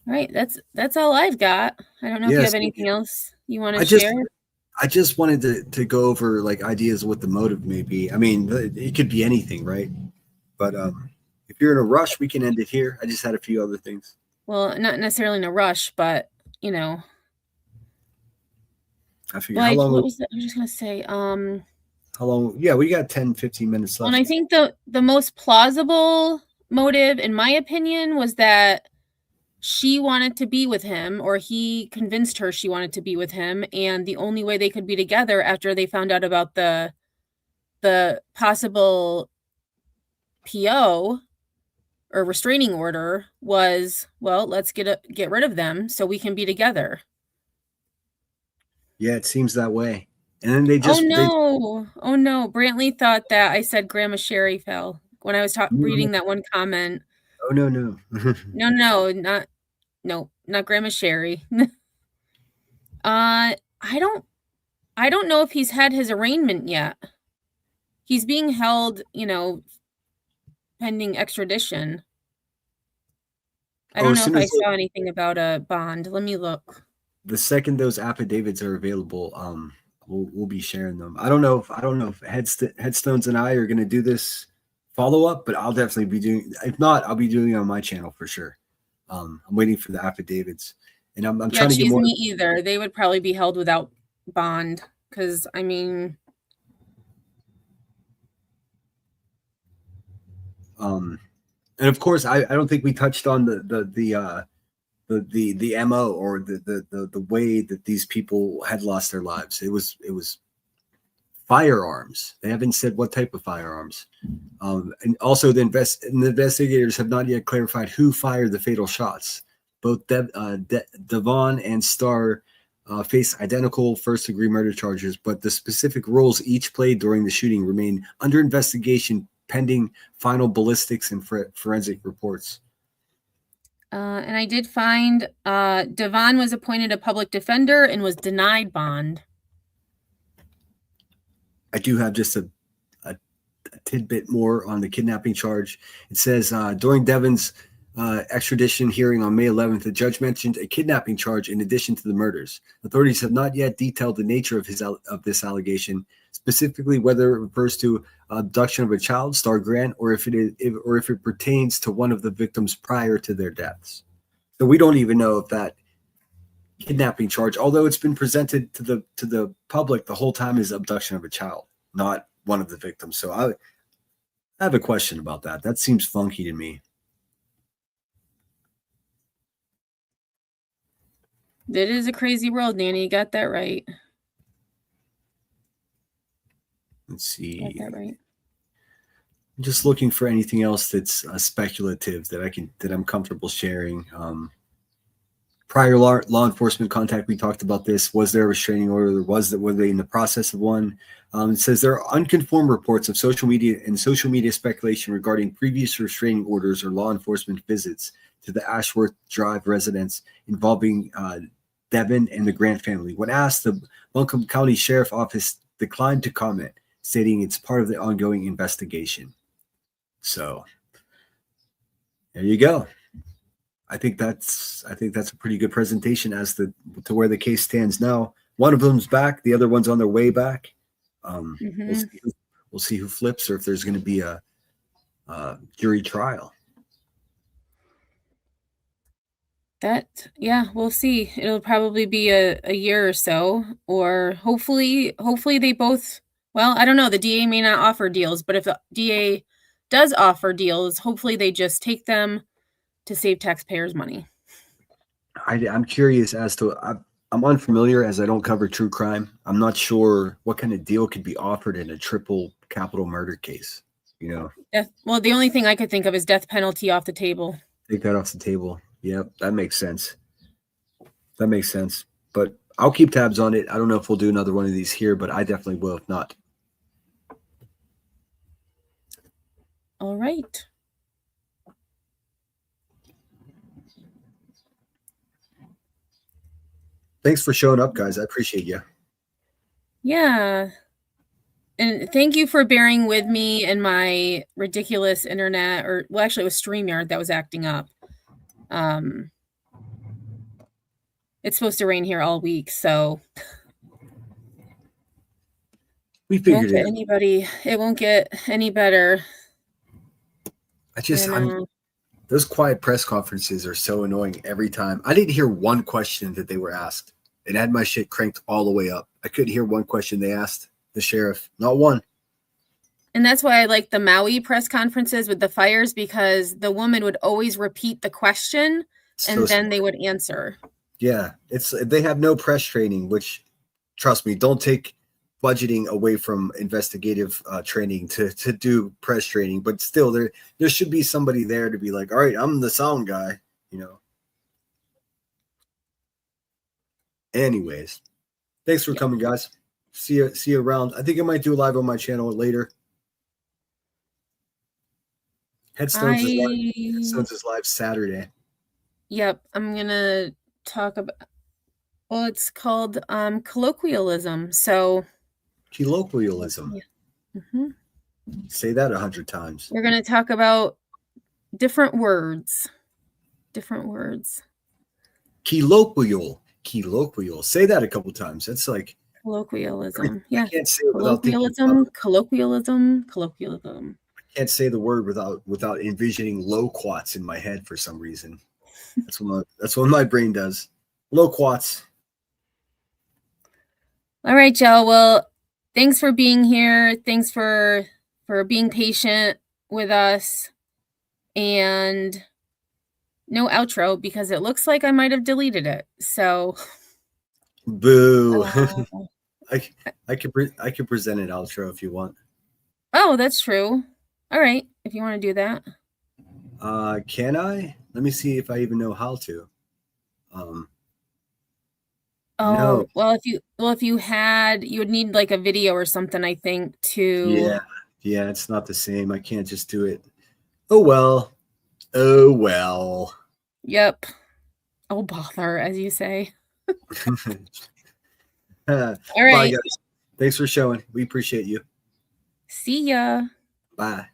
All right, that's all I've got. I don't know if you Yes. have anything else you want to share. I just wanted to go over like ideas of what the motive may be. I mean, it could be anything, right? But if you're in a rush, we can end it here. I just had a few other things. Well, not necessarily in a rush, but I figured like, how long? what was that? I was just gonna say, How long? Yeah, we got 10, 15 minutes left. and I think the most plausible motive, in my opinion, was that she wanted to be with him, or he convinced her she wanted to be with him, and the only way they could be together after they found out about the possible PO or restraining order was, well, let's get rid of them so we can be together. Yeah, it seems that way. And then they just Oh no, Brantley thought that I said Grandma Sherry fell when I was reading that one comment. Oh no. No, not Grandma Sherry. I don't know if he's had his arraignment yet. He's being held, pending extradition. I don't know if I saw anything about a bond. Let me look. The second those affidavits are available, we'll be sharing them. I don't know if Headstones and I are going to do this follow up, but I'll definitely be doing. If not, I'll be doing it on my channel for sure. I'm waiting for the affidavits, and I'm trying to get more. Me either. They would probably be held without bond because I mean. And of course, I don't think we touched on the MO or the way that these people had lost their lives. It was firearms. They haven't said what type of firearms. And also the investigators have not yet clarified who fired the fatal shots. Both Devon and Starr face identical first-degree murder charges, but the specific roles each played during the shooting remain under investigation pending final ballistics and forensic reports. And I did find Devon was appointed a public defender and was denied bond. I do have just a tidbit more on the kidnapping charge. It says during Devon's extradition hearing on May 11th, the judge mentioned a kidnapping charge in addition to the murders. Authorities have not yet detailed the nature of this allegation, specifically whether it refers to abduction of a child, Starr Grant, or if it pertains to one of the victims prior to their deaths. So we don't even know if that kidnapping charge, although it's been presented to the public the whole time, is abduction of a child, not one of the victims. So I have a question about that. That seems funky to me. It is a crazy world, Nanny. You got that right. Let's see. Got that right. I'm just looking for anything else that's speculative that I'm comfortable sharing. prior law enforcement contact. We talked about this. Was there a restraining order? Were they in the process of one? It says there are unconfirmed reports of social media speculation regarding previous restraining orders or law enforcement visits to the Ashworth Drive residence involving Devin and the Grant family. When asked, the Buncombe County Sheriff Office declined to comment, stating it's part of the ongoing investigation. So there you go. I think that's a pretty good presentation as to where the case stands now. One of them's back, the other one's on their way back. We'll see who flips, or if there's going to be a jury trial. We'll see. It'll probably be a year or so, or hopefully they both. Well, I don't know. The DA may not offer deals, but if the DA does offer deals, hopefully they just take them to save taxpayers' money. I'm curious as to. I'm unfamiliar as I don't cover true crime. I'm not sure what kind of deal could be offered in a triple capital murder case. Well, the only thing I could think of is death penalty off the table. Take that off the table. Yep, that makes sense. But I'll keep tabs on it. I don't know if we'll do another one of these here, but I definitely will if not. All right. Thanks for showing up, guys. I appreciate you. Yeah. And thank you for bearing with me and my ridiculous internet, actually it was StreamYard that was acting up. It's supposed to rain here all week, so we figured it won't get any better. Those quiet press conferences are so annoying every time. I didn't hear one question that they were asked. It had my shit cranked all the way up. I couldn't hear one question they asked the sheriff. Not one. And that's why I like the Maui press conferences with the fires, because the woman would always repeat the question and then they would answer. Yeah, they have no press training, which, trust me, don't take budgeting away from investigative training to do press training. But still, there should be somebody there to be like, all right, I'm the sound guy, Anyways, thanks for coming, guys. See you around. I think I might do a live on my channel later. Headstones is live Saturday. Yep, I'm gonna talk about. Well, it's called colloquialism. So colloquialism. Yeah. Mm-hmm. Say that 100 times. We're gonna talk about different words. Colloquial. Say that a couple times. That's like colloquialism. Yeah. I can't say it without colloquialism. I can't say the word without envisioning loquats in my head for some reason. That's what my brain does. Loquats. All right, y'all. Well, thanks for being here. Thanks for being patient with us. And no outro because it looks like I might have deleted it. So boo. I could present an outro if you want. Oh, that's true. All right, if you want to do that. Can I? Let me see if I even know how to. No. Well, if you had, you would need like a video or something, I think, to. Yeah, it's not the same. I can't just do it. Oh well. Yep. Oh bother, as you say. All right. Bye, guys. Thanks for showing. We appreciate you. See ya. Bye.